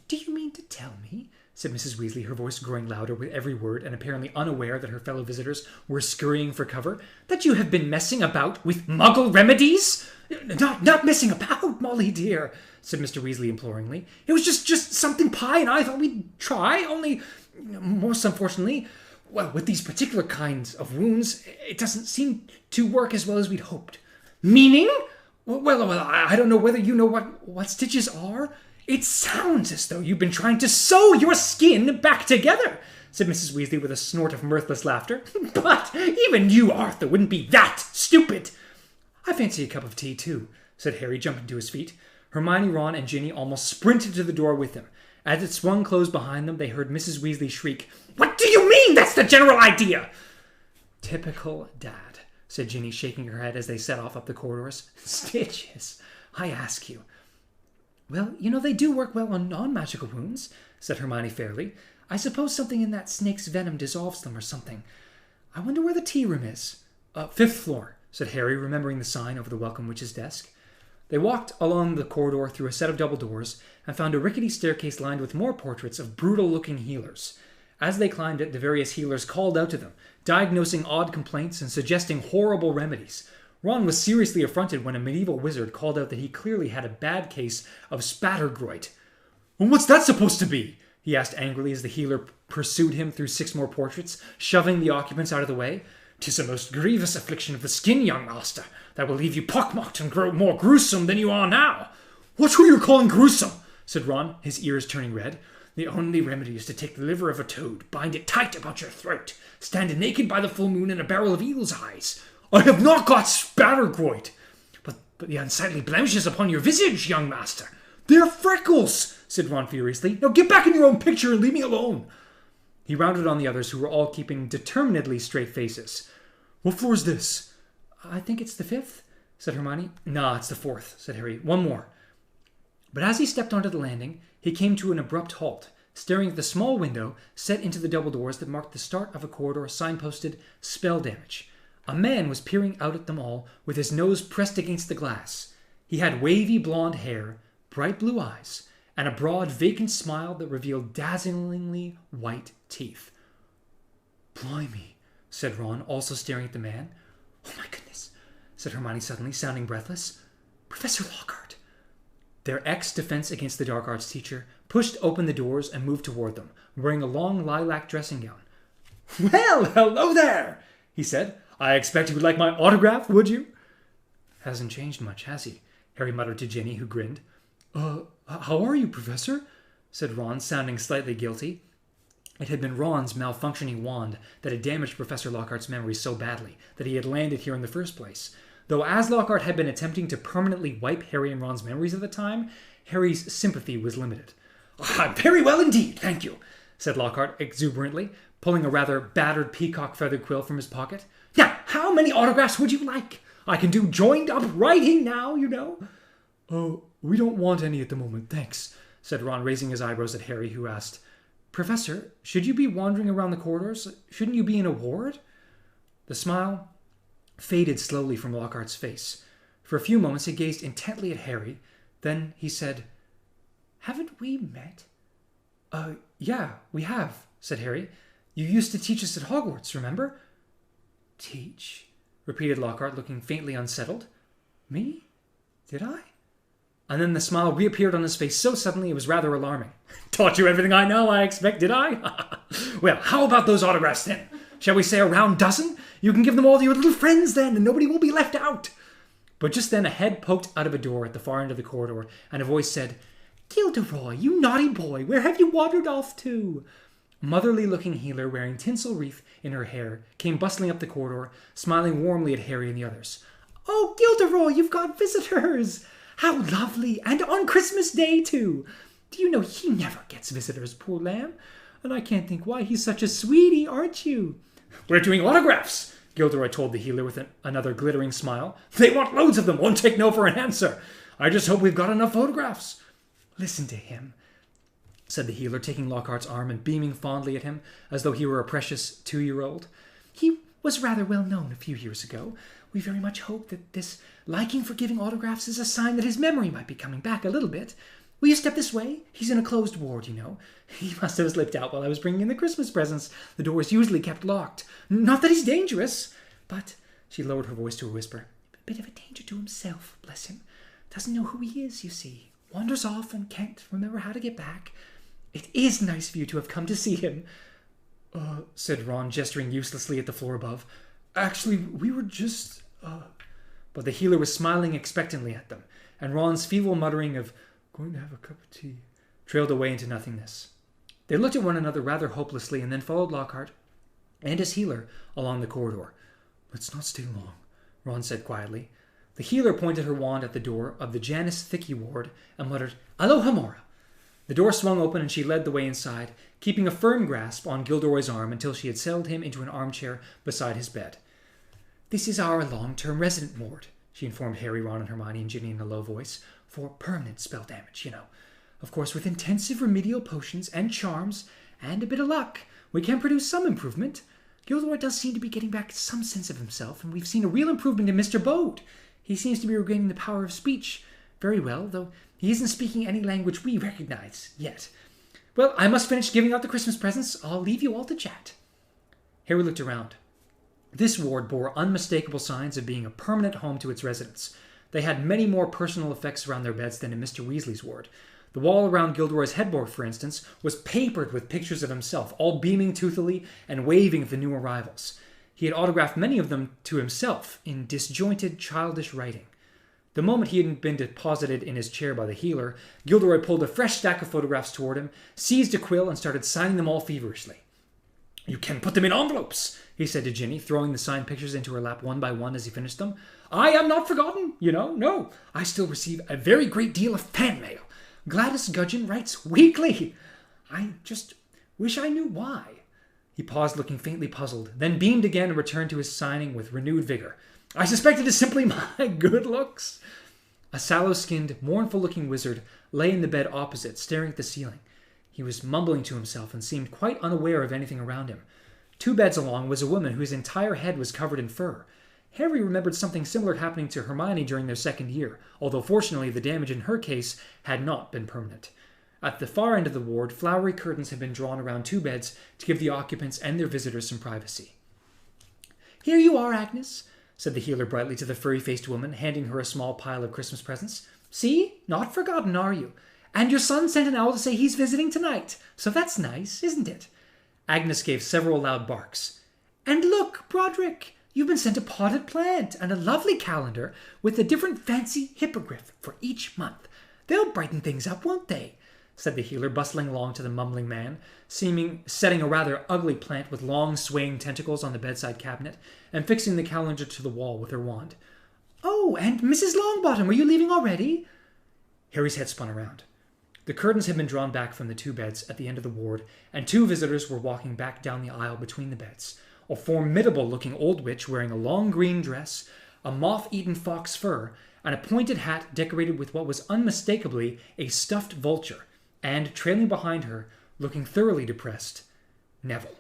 "Do you mean to tell me," said Mrs. Weasley, her voice growing louder with every word and apparently unaware that her fellow visitors were scurrying for cover, "that you have been messing about with Muggle remedies?" Not messing about, Molly dear," said Mr. Weasley imploringly. "It was just something Pye and I thought we'd try, only, most unfortunately, well, with these particular kinds of wounds, it doesn't seem to work as well as we'd hoped." "Meaning?" Well, I don't know whether you know what stitches are. It sounds as though you've been trying to sew your skin back together," said Mrs. Weasley with a snort of mirthless laughter. "But even you, Arthur, wouldn't be that stupid." "I fancy a cup of tea, too," said Harry, jumping to his feet. Hermione, Ron, and Ginny almost sprinted to the door with him. As it swung closed behind them, they heard Mrs. Weasley shriek, "What do you mean that's the general idea?" "Typical Dad," said Ginny, shaking her head as they set off up the corridors. "Stitches, I ask you." "Well, you know they do work well on non-magical wounds," said Hermione fairly. "I suppose something in that snake's venom dissolves them or something. I wonder where the tea room is." "Fifth floor," said Harry, remembering the sign over the Welcome Witch's desk. They walked along the corridor through a set of double doors and found a rickety staircase lined with more portraits of brutal-looking healers. As they climbed it, the various healers called out to them, diagnosing odd complaints and suggesting horrible remedies. Ron was seriously affronted when a medieval wizard called out that he clearly had a bad case of spattergroit. "Well, what's that supposed to be?" he asked angrily as the healer pursued him through 6 more portraits, shoving the occupants out of the way. "'Tis a most grievous affliction of the skin, young master, that will leave you pockmarked and grow more gruesome than you are now." "What's who you're calling gruesome?" said Ron, his ears turning red. "The only remedy is to take the liver of a toad, bind it tight about your throat, stand naked by the full moon in a barrel of eel's eyes." "I have not got spattergroit." But the unsightly blemishes upon your visage, young master." "They're freckles," said Ron furiously. "Now get back in your own picture and leave me alone." He rounded on the others, who were all keeping determinedly straight faces. "What floor is this?" "I think it's the 5th, said Hermione. "Nah, it's the 4th, said Harry. "One more." But as he stepped onto the landing, he came to an abrupt halt, staring at the small window set into the double doors that marked the start of a corridor signposted "Spell Damage." A man was peering out at them all, with his nose pressed against the glass. He had wavy blonde hair, bright blue eyes, and a broad, vacant smile that revealed dazzlingly white teeth. "Blimey," said Ron, also staring at the man. "Oh my goodness," said Hermione suddenly, sounding breathless. "Professor Lockhart." Their ex-Defense Against the Dark Arts teacher pushed open the doors and moved toward them, wearing a long lilac dressing gown. "Well, hello there," he said. "I expect you would like my autograph, would you?" "Hasn't changed much, has he?" Harry muttered to Ginny, who grinned. How are you, Professor?" said Ron, sounding slightly guilty. It had been Ron's malfunctioning wand that had damaged Professor Lockhart's memory so badly that he had landed here in the first place. Though as Lockhart had been attempting to permanently wipe Harry and Ron's memories at the time, Harry's sympathy was limited. "I'm very well indeed, thank you," said Lockhart exuberantly, pulling a rather battered peacock feather quill from his pocket. "Now, how many autographs would you like? I can do joined-up writing now, you know." "Oh, we don't want any at the moment, thanks," said Ron, raising his eyebrows at Harry, who asked, "Professor, should you be wandering around the corridors? Shouldn't you be in a ward?" The smile faded slowly from Lockhart's face. For a few moments he gazed intently at Harry. Then he said, Haven't we met? Yeah, we have, said Harry. You used to teach us at Hogwarts, remember? Teach? Repeated Lockhart, looking faintly unsettled. Me? Did I? And then the smile reappeared on his face so suddenly it was rather alarming. Taught you everything I know, I expect, did I? Well, how about those autographs then? Shall we say a round dozen? You can give them all to your little friends then, and nobody will be left out. But just then a head poked out of a door at the far end of the corridor, and a voice said, Gilderoy, you naughty boy, where have you wandered off to? A motherly-looking healer wearing tinsel wreath in her hair came bustling up the corridor, smiling warmly at Harry and the others. Oh, Gilderoy, you've got visitors! How lovely! And on Christmas Day, too! Do you know he never gets visitors, poor lamb? And I can't think why he's such a sweetie, aren't you? We're doing autographs, Gilderoy told the healer with another glittering smile. They want loads of them, won't take no for an answer. I just hope we've got enough photographs. Listen to him, said the healer, taking Lockhart's arm and beaming fondly at him, as though he were a precious 2-year-old. He was rather well known a few years ago. We very much hope that this liking for giving autographs is a sign that his memory might be coming back a little bit. Will you step this way? He's in a closed ward, you know. He must have slipped out while I was bringing in the Christmas presents. The door is usually kept locked. Not that he's dangerous, but, she lowered her voice to a whisper, a bit of a danger to himself, bless him. Doesn't know who he is, you see. Wanders off and can't remember how to get back. It is nice of you to have come to see him. Said Ron, gesturing uselessly at the floor above. Actually, we were just, But the healer was smiling expectantly at them, and Ron's feeble muttering of, going to have a cup of tea, trailed away into nothingness. They looked at one another rather hopelessly and then followed Lockhart and his healer along the corridor. Let's not stay long, Ron said quietly. The healer pointed her wand at the door of the Janus Thicky ward and muttered, Alohomora. The door swung open and she led the way inside, keeping a firm grasp on Gilderoy's arm until she had settled him into an armchair beside his bed. This is our long-term resident ward, she informed Harry, Ron, and Hermione and Ginny in a low voice, for permanent spell damage, you know. Of course, with intensive remedial potions and charms and a bit of luck, we can produce some improvement. Gilderoy does seem to be getting back some sense of himself, and we've seen a real improvement in Mr. Bode. He seems to be regaining the power of speech very well, though he isn't speaking any language we recognize yet. Well, I must finish giving out the Christmas presents. I'll leave you all to chat. Harry looked around. This ward bore unmistakable signs of being a permanent home to its residents. They had many more personal effects around their beds than in Mr. Weasley's ward. The wall around Gilderoy's headboard, for instance, was papered with pictures of himself, all beaming toothily and waving at the new arrivals. He had autographed many of them to himself in disjointed, childish writing. The moment he had been deposited in his chair by the healer, Gilderoy pulled a fresh stack of photographs toward him, seized a quill, and started signing them all feverishly. You can put them in envelopes, he said to Ginny, throwing the signed pictures into her lap one by one as he finished them. I am not forgotten, you know. No, I still receive a very great deal of fan mail. Gladys Gudgeon writes weekly. I just wish I knew why. He paused, looking faintly puzzled, then beamed again and returned to his signing with renewed vigor. I suspect it is simply my good looks. A sallow-skinned, mournful-looking wizard lay in the bed opposite, staring at the ceiling. He was mumbling to himself and seemed quite unaware of anything around him. 2 beds along was a woman whose entire head was covered in fur. Harry remembered something similar happening to Hermione during their second year, although fortunately the damage in her case had not been permanent. At the far end of the ward, flowery curtains had been drawn around 2 beds to give the occupants and their visitors some privacy. Here you are, Agnes, said the healer brightly to the furry-faced woman, handing her a small pile of Christmas presents. See? Not forgotten, are you? And your son sent an owl to say he's visiting tonight, so that's nice, isn't it? Agnes gave several loud barks. And look, Broderick, you've been sent a potted plant and a lovely calendar with a different fancy hippogriff for each month. They'll brighten things up, won't they? Said the healer, bustling along to the mumbling man, setting a rather ugly plant with long swaying tentacles on the bedside cabinet, and fixing the calendar to the wall with her wand. Oh, and Mrs. Longbottom, are you leaving already? Harry's head spun around. The curtains had been drawn back from the 2 beds at the end of the ward, and 2 visitors were walking back down the aisle between the beds. A formidable-looking old witch wearing a long green dress, a moth-eaten fox fur, and a pointed hat decorated with what was unmistakably a stuffed vulture, and, trailing behind her, looking thoroughly depressed, Neville.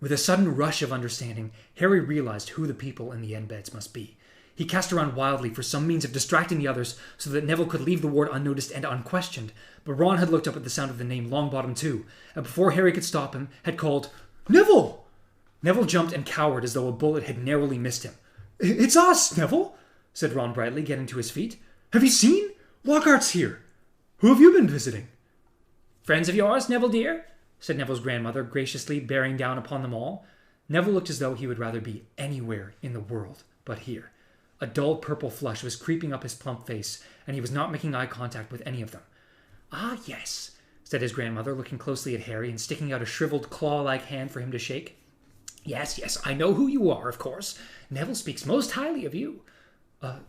With a sudden rush of understanding, Harry realized who the people in the end beds must be. He cast around wildly for some means of distracting the others so that Neville could leave the ward unnoticed and unquestioned, but Ron had looked up at the sound of the name Longbottom too, and before Harry could stop him, had called, "Neville!" Neville jumped and cowered as though a bullet had narrowly missed him. "It's us, Neville," said Ron brightly, getting to his feet. "Have you seen? Lockhart's here. Who have you been visiting?" "Friends of yours, Neville dear?" said Neville's grandmother, graciously bearing down upon them all. Neville looked as though he would rather be anywhere in the world but here. A dull purple flush was creeping up his plump face, and he was not making eye contact with any of them. "Ah, yes," said his grandmother, looking closely at Harry and sticking out a shriveled claw-like hand for him to shake. Yes, I know who you are, of course. Neville speaks most highly of you."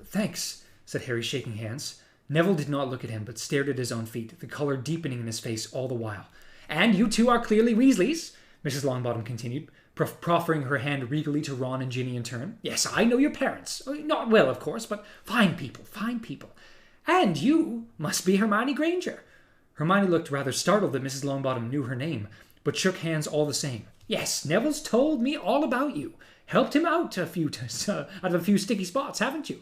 Thanks," said Harry, shaking hands. Neville did not look at him, but stared at his own feet, the colour deepening in his face all the while. "And you two are clearly Weasleys," Mrs. Longbottom continued, proffering her hand regally to Ron and Ginny in turn. "Yes, I know your parents. Not well, of course, but fine people, fine people. And you must be Hermione Granger." Hermione looked rather startled that Mrs. Longbottom knew her name, but shook hands all the same. "Yes, Neville's told me all about you. Helped him out out of a few sticky spots, haven't you?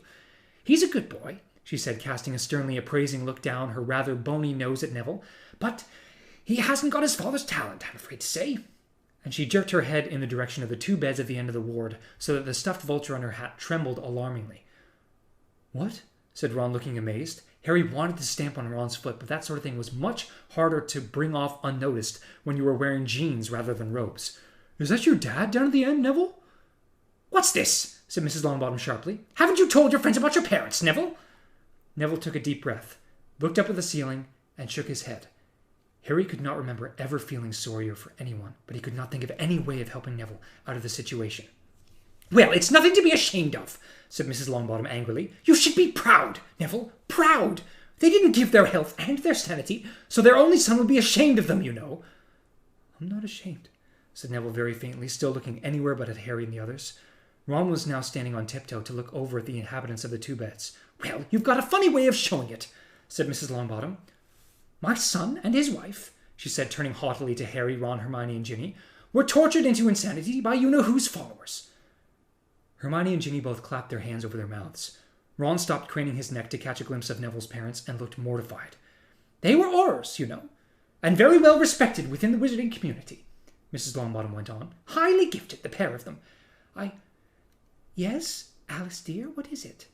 He's a good boy," she said, casting a sternly appraising look down her rather bony nose at Neville. "But he hasn't got his father's talent, I'm afraid to say." And she jerked her head in the direction of the two beds at the end of the ward, so that the stuffed vulture on her hat trembled alarmingly. "What?" said Ron, looking amazed. Harry wanted to stamp on Ron's foot, but that sort of thing was much harder to bring off unnoticed when you were wearing jeans rather than robes. "Is that your dad down at the end, Neville?" "What's this?" said Mrs. Longbottom sharply. "Haven't you told your friends about your parents, Neville?" Neville took a deep breath, looked up at the ceiling, and shook his head. Harry could not remember ever feeling sorrier for anyone, but he could not think of any way of helping Neville out of the situation. "Well, it's nothing to be ashamed of," said Mrs. Longbottom angrily. "You should be proud, Neville, proud. They didn't give their health and their sanity, so their only son would be ashamed of them, you know." "I'm not ashamed," said Neville very faintly, still looking anywhere but at Harry and the others. Ron was now standing on tiptoe to look over at the inhabitants of the two beds. "Well, you've got a funny way of showing it," said Mrs. Longbottom. "My son and his wife," she said, turning haughtily to Harry, Ron, Hermione, and Ginny, "were tortured into insanity by you-know-who's followers." Hermione and Ginny both clapped their hands over their mouths. Ron stopped craning his neck to catch a glimpse of Neville's parents and looked mortified. "They were Aurors, you know, and very well respected within the wizarding community," Mrs. Longbottom went on. "Highly gifted, the pair of them. Yes, Alice dear, what is it?"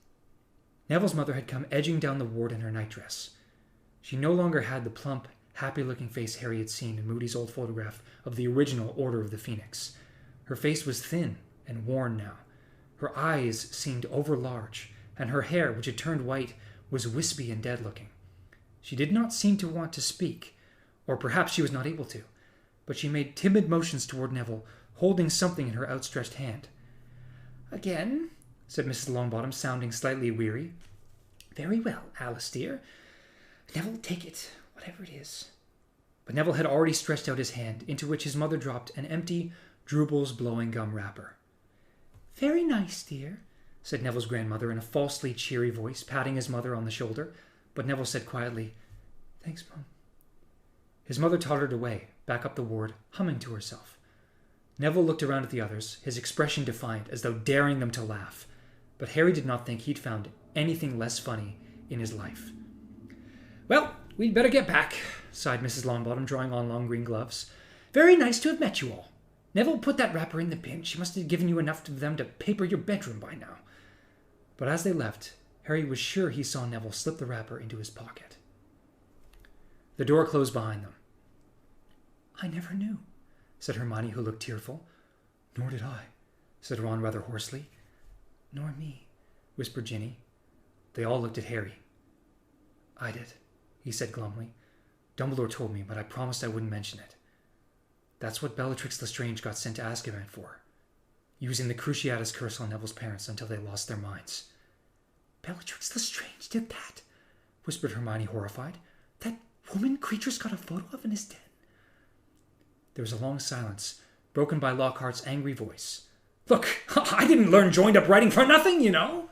Neville's mother had come edging down the ward in her nightdress. She no longer had the plump, happy-looking face Harry had seen in Moody's old photograph of the original Order of the Phoenix. Her face was thin and worn now. Her eyes seemed overlarge, and her hair, which had turned white, was wispy and dead-looking. She did not seem to want to speak, or perhaps she was not able to, but she made timid motions toward Neville, holding something in her outstretched hand. "Again," said Mrs. Longbottom, sounding slightly weary. "Very well, Alice dear. Neville, take it, whatever it is." But Neville had already stretched out his hand, into which his mother dropped an empty, Drubel's blowing gum wrapper. "Very nice, dear," said Neville's grandmother in a falsely cheery voice, patting his mother on the shoulder, but Neville said quietly, "Thanks, Mum." His mother tottered away, back up the ward, humming to herself. Neville looked around at the others, his expression defiant, as though daring them to laugh, but Harry did not think he'd found anything less funny in his life. "Well, we'd better get back," sighed Mrs. Longbottom, drawing on long green gloves. "Very nice to have met you all. Neville, put that wrapper in the bin. She must have given you enough of them to paper your bedroom by now." But as they left, Harry was sure he saw Neville slip the wrapper into his pocket. The door closed behind them. "I never knew," said Hermione, who looked tearful. "Nor did I," said Ron rather hoarsely. "Nor me," whispered Ginny. They all looked at Harry. "I did," he said glumly. "Dumbledore told me, but I promised I wouldn't mention it. That's what Bellatrix Lestrange got sent to Azkaban for, using the Cruciatus Curse on Neville's parents until they lost their minds." "Bellatrix Lestrange did that?" whispered Hermione, horrified. "That woman Creature's got a photo of in his den?" There was a long silence, broken by Lockhart's angry voice. "Look, I didn't learn joined-up writing for nothing, you know."